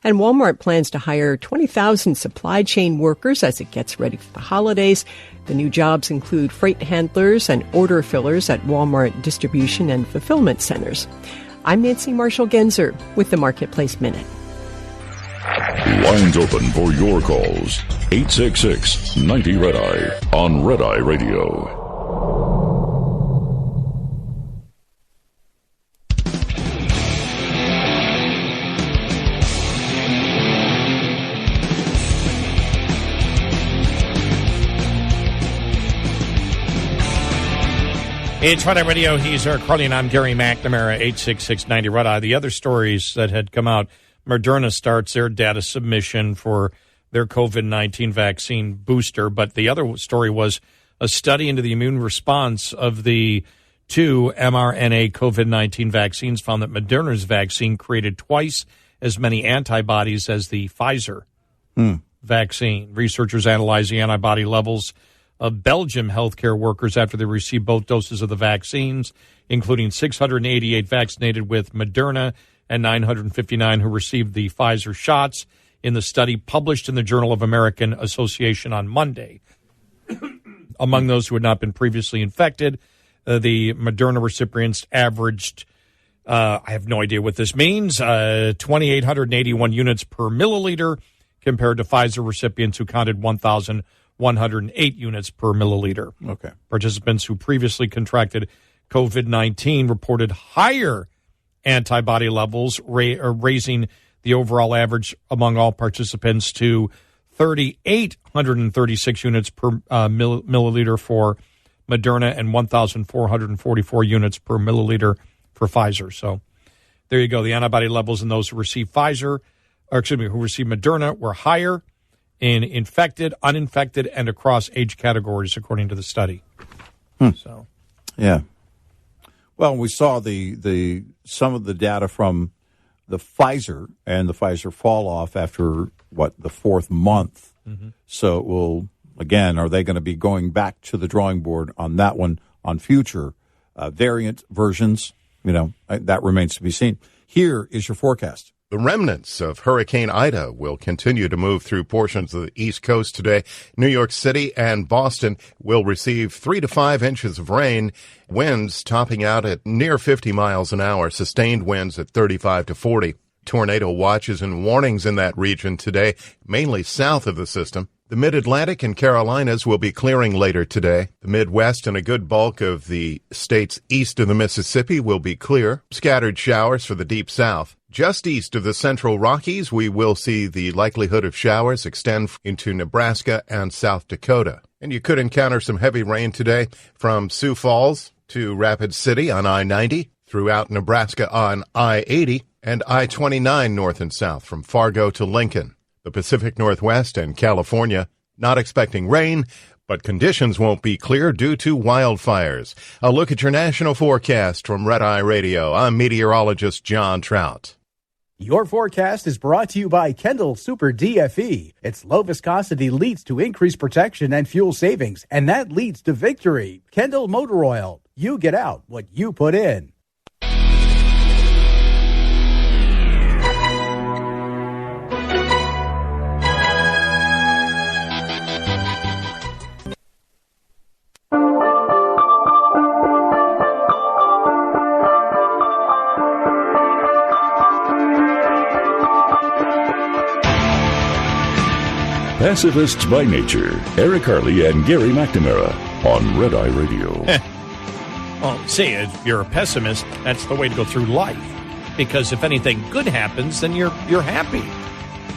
And Walmart plans to hire 20,000 supply chain workers as it gets ready for the holidays. The new jobs include freight handlers and order fillers at Walmart distribution and fulfillment centers. I'm Nancy Marshall-Genzer with the Marketplace Minute. Lines open for your calls. 866-90-RED-EYE on Red Eye Radio. It's Red Eye Radio. He's Eric Carly, and I'm Gary McNamara, 866-90 Red Eye. The other stories that had come out, Moderna starts their data submission for their COVID-19 vaccine booster, but the other story was a study into the immune response of the two mRNA COVID-19 vaccines found that Moderna's vaccine created twice as many antibodies as the Pfizer vaccine. Researchers analyzed the antibody levels of Belgium healthcare workers after they received both doses of the vaccines, including 688 vaccinated with Moderna and 959 who received the Pfizer shots in the study published in the Journal of American Association on Monday. Among those who had not been previously infected, the Moderna recipients averaged, I have no idea what this means, 2,881 units per milliliter compared to Pfizer recipients who counted 1,108 units per milliliter. Okay. Participants who previously contracted COVID-19 reported higher antibody levels, raising the overall average among all participants to 3,836 units per milliliter for Moderna and 1,444 units per milliliter for Pfizer. So there you go. The antibody levels in those who received who received Moderna were higher in infected, uninfected, and across age categories, according to the study. So, yeah. Well, we saw the some of the data from the Pfizer and the Pfizer fall off after the fourth month. Mm-hmm. So it will, again, are they going to be going back to the drawing board on that one on future variant versions? That remains to be seen. Here is your forecast. The remnants of Hurricane Ida will continue to move through portions of the East Coast today. New York City and Boston will receive 3 to 5 inches of rain, winds topping out at near 50 miles an hour, sustained winds at 35 to 40. Tornado watches and warnings in that region today, mainly south of the system. The Mid-Atlantic and Carolinas will be clearing later today. The Midwest and a good bulk of the states east of the Mississippi will be clear. Scattered showers for the deep south. Just east of the central Rockies, we will see the likelihood of showers extend into Nebraska and South Dakota. And you could encounter some heavy rain today from Sioux Falls to Rapid City on I-90, throughout Nebraska on I-80, and I-29 north and south from Fargo to Lincoln. The Pacific Northwest and California, not expecting rain, but conditions won't be clear due to wildfires. A look at your national forecast from Red Eye Radio. I'm meteorologist John Trout. Your forecast is brought to you by Kendall Super DFE. Its low viscosity leads to increased protection and fuel savings, and that leads to victory. Kendall Motor Oil. You get out what you put in. Pacifists by nature, Eric Harley and Gary McNamara on Red Eye Radio. Well, see, if you're a pessimist, that's the way to go through life. Because if anything good happens, then you're happy.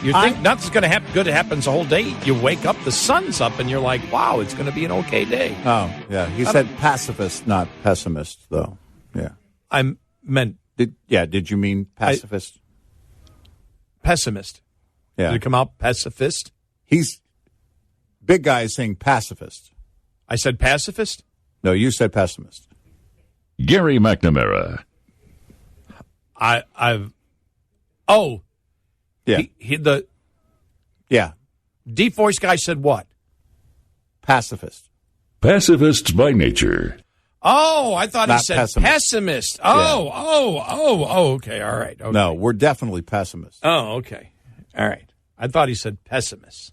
You think nothing's going to happen good happens the whole day. You wake up, the sun's up, and you're like, wow, it's going to be an okay day. Oh, yeah. He said pacifist, not pessimist, though. Yeah. I meant... Did you mean pacifist? Pessimist. Yeah. Did it come out pacifist? Big guy is saying pacifist. I said pacifist? No, you said pessimist. Gary McNamara. Yeah. Yeah. Deep voice guy said what? Pacifist. Pacifists by nature. Oh, I thought Not he said pessimist. pessimist. Oh, okay, all right. Okay. No, we're definitely pessimists. Oh, okay. All right. I thought he said pessimist.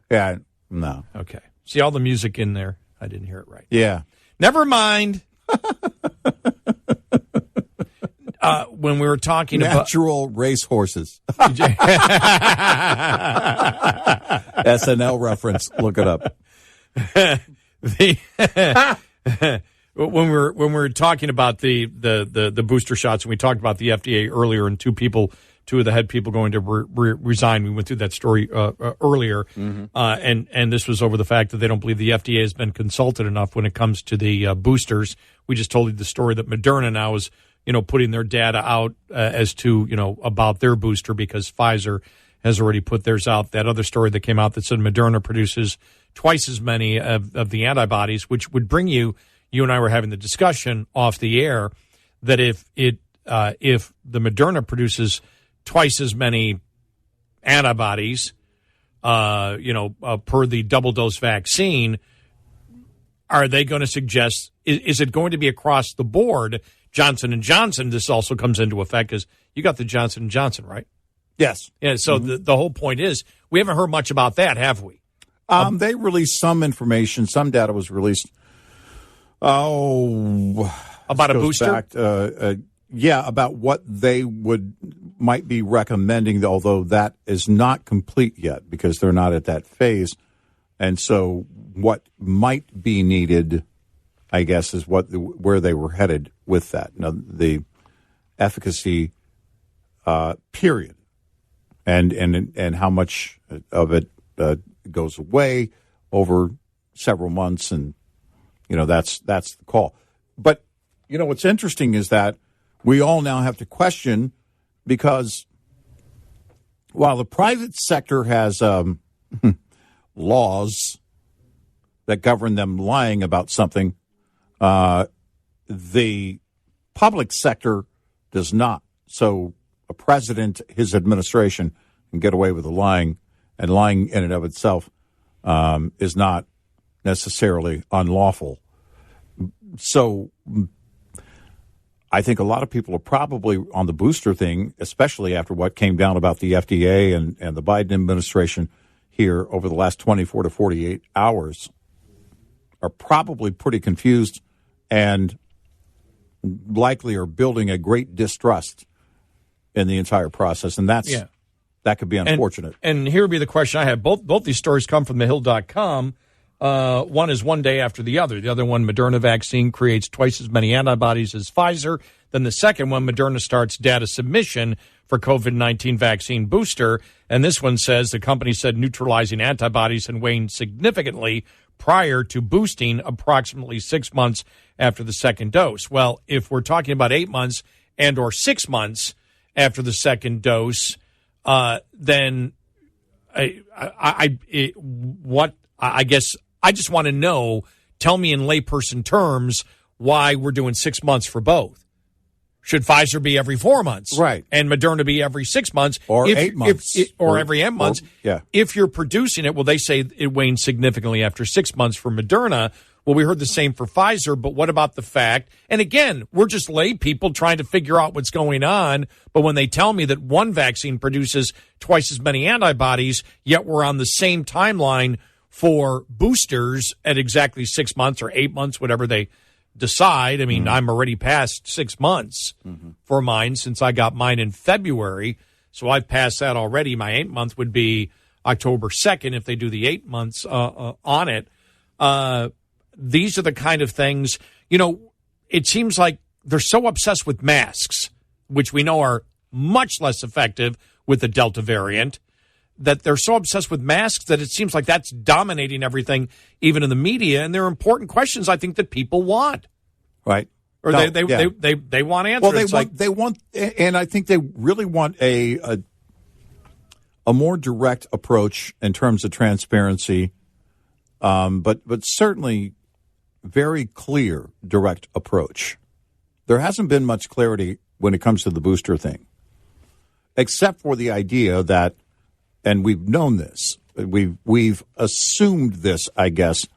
Yeah, no. Okay. See all the music in there? I didn't hear it right. Yeah. Never mind. When we were talking about natural racehorses. SNL reference. Look it up. When we were talking about the booster shots, and we talked about the FDA earlier, and two of the head people going to resign. We went through that story earlier, and this was over the fact that they don't believe the FDA has been consulted enough when it comes to the boosters. We just told you the story that Moderna now is, putting their data out as to, about their booster because Pfizer has already put theirs out. That other story that came out that said Moderna produces twice as many of the antibodies, which would bring you and I were having the discussion off the air that if the Moderna produces twice as many antibodies, per the double dose vaccine, are they going to suggest, is it going to be across the board, Johnson & Johnson, this also comes into effect because you got the Johnson & Johnson, right? Yes. Yeah, so the whole point is we haven't heard much about that, have we? They released some information. Some data was released. About a booster? About what they might be recommending, although that is not complete yet because they're not at that phase. And so what might be needed, I guess, is where they were headed with that. Now, the efficacy period and how much of it goes away over several months, and that's the call. But what's interesting is that we all now have to question, because while the private sector has laws that govern them lying about something, the public sector does not. So a president, his administration, can get away with lying, and lying in and of itself is not necessarily unlawful. So I think a lot of people are probably on the booster thing, especially after what came down about the FDA and the Biden administration here over the last 24 to 48 hours, are probably pretty confused and likely are building a great distrust in the entire process. And that could be unfortunate. And here would be the question I have. Both these stories come from thehill.com. One is one day after the other. The other one, Moderna vaccine creates twice as many antibodies as Pfizer. Then the second one, Moderna starts data submission for COVID-19 vaccine booster. And this one says the company said neutralizing antibodies had waned significantly prior to boosting approximately 6 months after the second dose. Well, if we're talking about 8 months and or 6 months after the second dose, then I guess I just want to know, tell me in layperson terms, why we're doing 6 months for both. Should Pfizer be every 4 months? Right. And Moderna be every 6 months? Or 8 months. Or every 8 months. Yeah. If you're producing it, well, they say it wanes significantly after 6 months for Moderna. Well, we heard the same for Pfizer, but what about the fact, and again, we're just lay people trying to figure out what's going on, but when they tell me that one vaccine produces twice as many antibodies, yet we're on the same timeline for boosters at exactly 6 months or 8 months, whatever they decide. I mean, I'm already past 6 months for mine since I got mine in February, so I've passed that already. My 8 month would be October 2nd if they do the 8 months on it. These are the kind of things, it seems like they're so obsessed with masks, which we know are much less effective with the Delta variant, that they're so obsessed with masks that it seems like that's dominating everything, even in the media. And there are important questions I think that people want. Right. Or they want answers. Well, they want, and I think they really want a more direct approach in terms of transparency, but certainly very clear, direct approach. There hasn't been much clarity when it comes to the booster thing, except for the idea that, and we've known this, we've assumed this, I guess,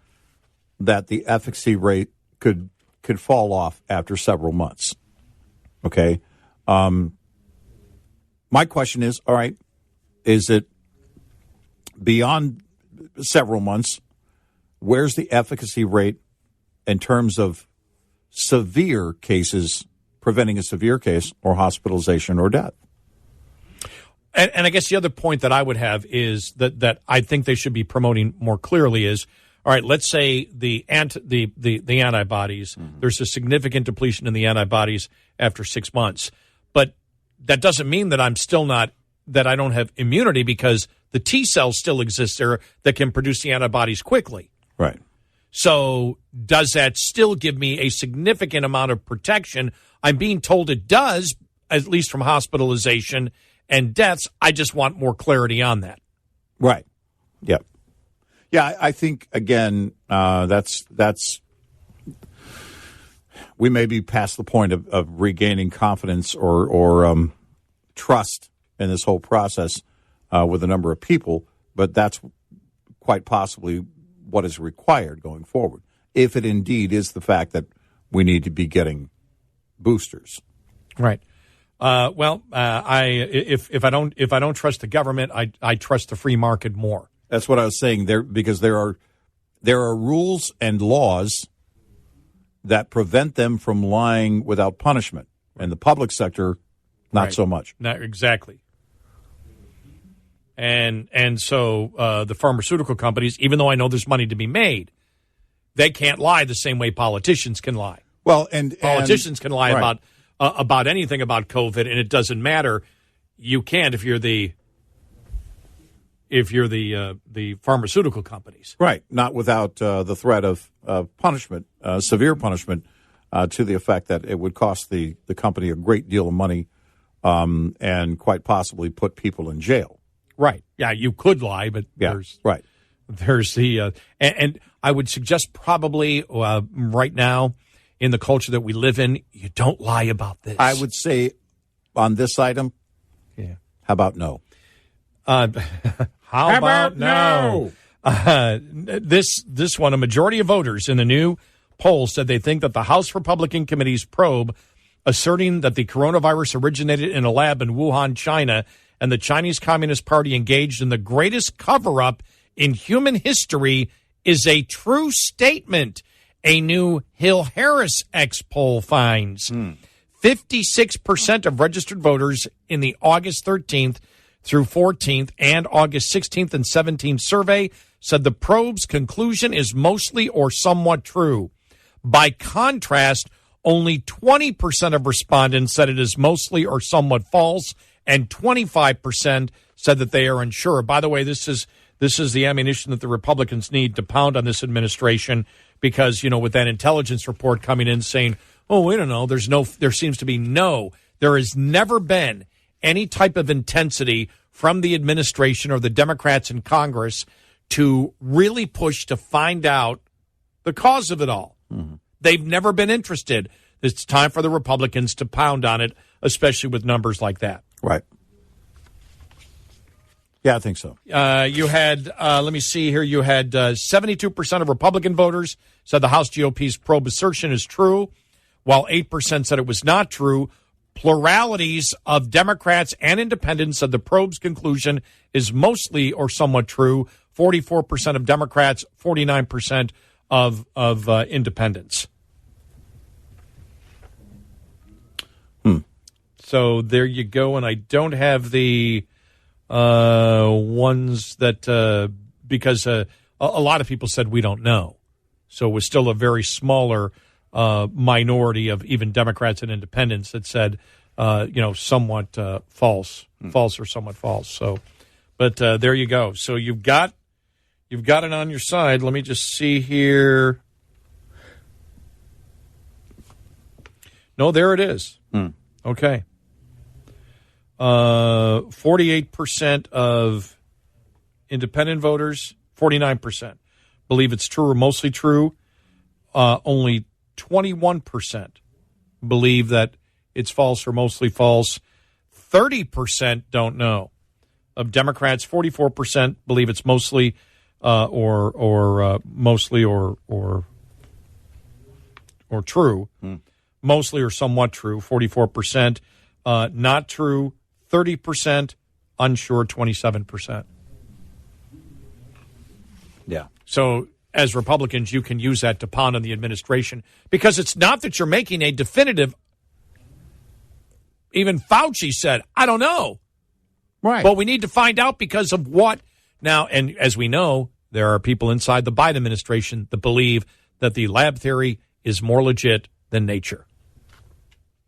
that the efficacy rate could fall off after several months. Okay. My question is, all right, is it beyond several months? Where's the efficacy rate in terms of severe cases, preventing a severe case or hospitalization or death? And I guess the other point that I would have is that I think they should be promoting more clearly is, all right, let's say the antibodies, there's a significant depletion in the antibodies after 6 months. But that doesn't mean that that I don't have immunity, because the T cells still exist there that can produce the antibodies quickly. Right. So does that still give me a significant amount of protection? I'm being told it does, at least from hospitalization and deaths. I just want more clarity on that. Right. Yep. Yeah, I think, again, that's we may be past the point of regaining confidence or trust in this whole process with a number of people, but that's quite possibly what is required going forward. if it indeed is the fact that we need to be getting boosters. Right. If I don't trust the government, I trust the free market more. That's what I was saying there, because there are rules and laws that prevent them from lying without punishment, and the public sector, not so much. Not exactly. And so the pharmaceutical companies, even though I know there's money to be made, they can't lie the same way politicians can lie. Well, and politicians can lie right. about anything about COVID, and it doesn't matter. You can't if you're the pharmaceutical companies. Right, not without the threat of punishment, severe punishment, to the effect that it would cost the company a great deal of money and quite possibly put people in jail. Right. Yeah, you could lie, but there's the and I would suggest probably right now in the culture that we live in, you don't lie about this. I would say on this item, how about no? How about no? This one, a majority of voters in the new poll said they think that the House Republican Committee's probe asserting that the coronavirus originated in a lab in Wuhan, China, and the Chinese Communist Party engaged in the greatest cover-up in human history is a true statement, a new Hill Harris X poll finds. 56% of registered voters in the August 13th through 14th and August 16th and 17th survey said the probe's conclusion is mostly or somewhat true. By contrast, only 20% of respondents said it is mostly or somewhat false, and 25% said that they are unsure. By the way, this is the ammunition that the Republicans need to pound on this administration because, with that intelligence report coming in saying, oh, we don't know, there seems to be there has never been any type of intensity from the administration or the Democrats in Congress to really push to find out the cause of it all. Mm-hmm. They've never been interested. It's time for the Republicans to pound on it, especially with numbers like that. Right. Yeah, I think so. You had, let me see here, you had 72% of Republican voters said the House GOP's probe assertion is true, while 8% said it was not true. Pluralities of Democrats and independents said the probe's conclusion is mostly or somewhat true. 44% of Democrats, 49% of independents. So there you go, and I don't have the ones that because a lot of people said we don't know. So it was still a very smaller minority of even Democrats and independents that said, somewhat false or somewhat false. So, but there you go. So you've got it on your side. Let me just see here. No, there it is. Okay. 48% of independent voters, 49% believe it's true or mostly true. Only 21% believe that it's false or mostly false. 30% don't know. Of Democrats, 44% believe it's mostly mostly or true. Mostly or somewhat true, 44%. Not true, 30%. Unsure, 27%. Yeah. So as Republicans, you can use that to pound on the administration because it's not that you're making a definitive. Even Fauci said, I don't know. Right. But we need to find out because of what. Now, and as we know, there are people inside the Biden administration that believe that the lab theory is more legit than nature.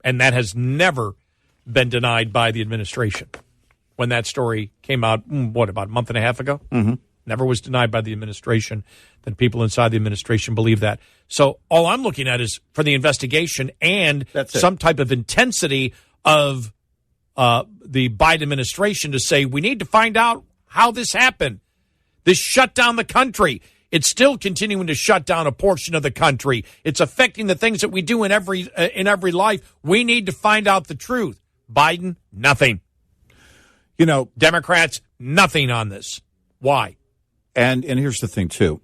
And that has never been denied by the administration. When that story came out, about a month and a half ago? Mm-hmm. Never was denied by the administration that people inside the administration believe that. So all I'm looking at is for the investigation and some type of intensity of the Biden administration to say, we need to find out how this happened. This shut down the country. It's still continuing to shut down a portion of the country. It's affecting the things that we do in every life. We need to find out the truth. Biden, nothing. Democrats, nothing on this. Why? And here's the thing, too.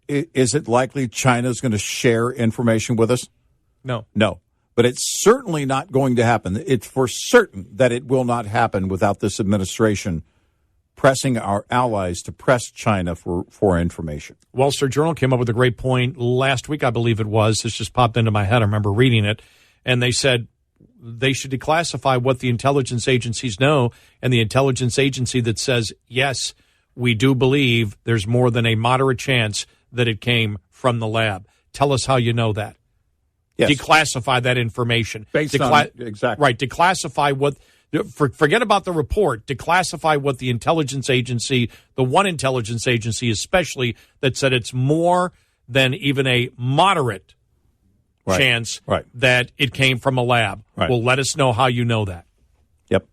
is it likely China's going to share information with us? No. No. But it's certainly not going to happen. It's for certain that it will not happen without this administration pressing our allies to press China for information. Wall Street Journal came up with a great point last week, I believe it was. This just popped into my head. I remember reading it. And they said they should declassify what the intelligence agencies know, and the intelligence agency that says, yes, we do believe there's more than a moderate chance that it came from the lab. Tell us how you know that. Yes. Declassify that information. Based on, exactly. Right, declassify what, forget about the report, declassify what the intelligence agency, the one intelligence agency especially, that said it's more than even a moderate chance that it came from a lab. Right. Well, let us know how you know that. Yep.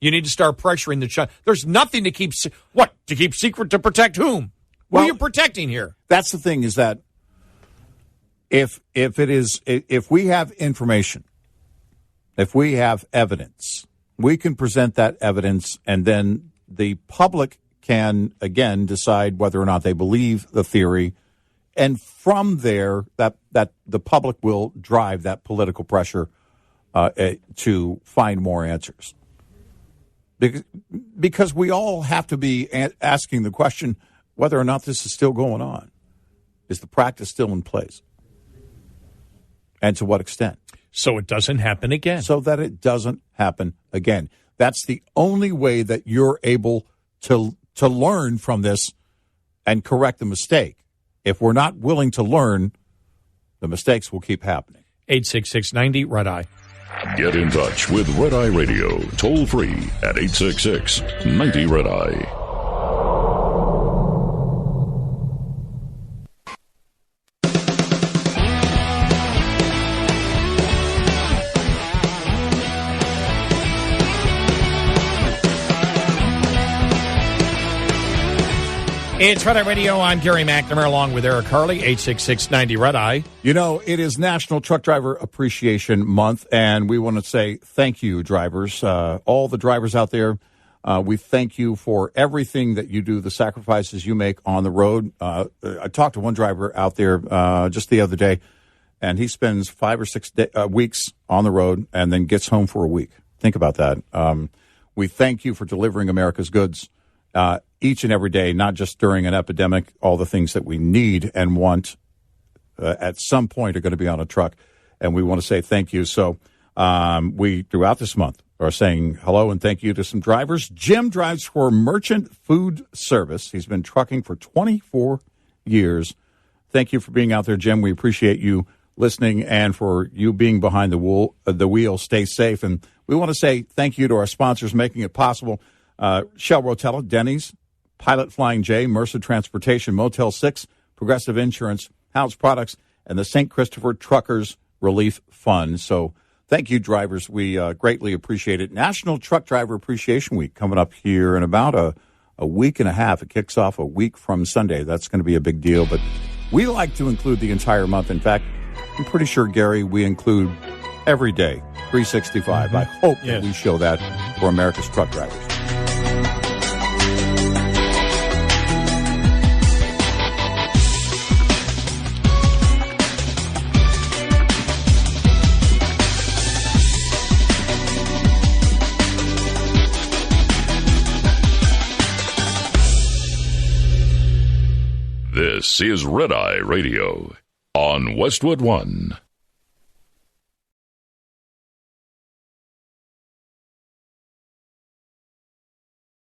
You need to start pressuring the China. There's nothing to keep, what, to keep secret to protect whom? Who are you protecting here? That's the thing, is that if we have information, if we have evidence, we can present that evidence, and then the public can, again, decide whether or not they believe the theory. And from there, that the public will drive that political pressure to find more answers. Because we all have to be asking the question whether or not this is still going on. Is the practice still in place? And to what extent? So it doesn't happen again. So that it doesn't happen again. That's the only way that you're able to learn from this and correct the mistake. If we're not willing to learn, the mistakes will keep happening. 866-90-RED-EYE. Get in touch with Red Eye Radio, toll free at 866-90-RED-EYE. It's Red Eye Radio. I'm Gary McNamara along with Eric Harley, 866-90-RED-EYE. You know, it is National Truck Driver Appreciation Month, and we want to say thank you, drivers. All the drivers out there, we thank you for everything that you do, the sacrifices you make on the road. I talked to one driver out there just the other day, and he spends 5 or 6 weeks on the road and then gets home for a week. Think about that. We thank you for delivering America's goods each and every day, not just during an epidemic. All the things that we need and want at some point are going to be on a truck, and we want to say thank you. So we, throughout this month, are saying hello and thank you to some drivers. Jim drives for Merchant Food Service. He's been trucking for 24 years. Thank you for being out there, Jim. We appreciate you listening and for you being behind the wheel. Stay safe. And we want to say thank you to our sponsors making it possible. Shell Rotella, Denny's, Pilot Flying J, Mercer Transportation, Motel 6, Progressive Insurance, House Products, and the St. Christopher Truckers Relief Fund. So thank you, drivers. We greatly appreciate it. National Truck Driver Appreciation Week coming up here in about a week and a half. It kicks off a week from Sunday. That's going to be a big deal. But we like to include the entire month. In fact, I'm pretty sure, Gary, we include every day, 365. I hope that we show that for America's truck drivers. This is Red Eye Radio on Westwood One.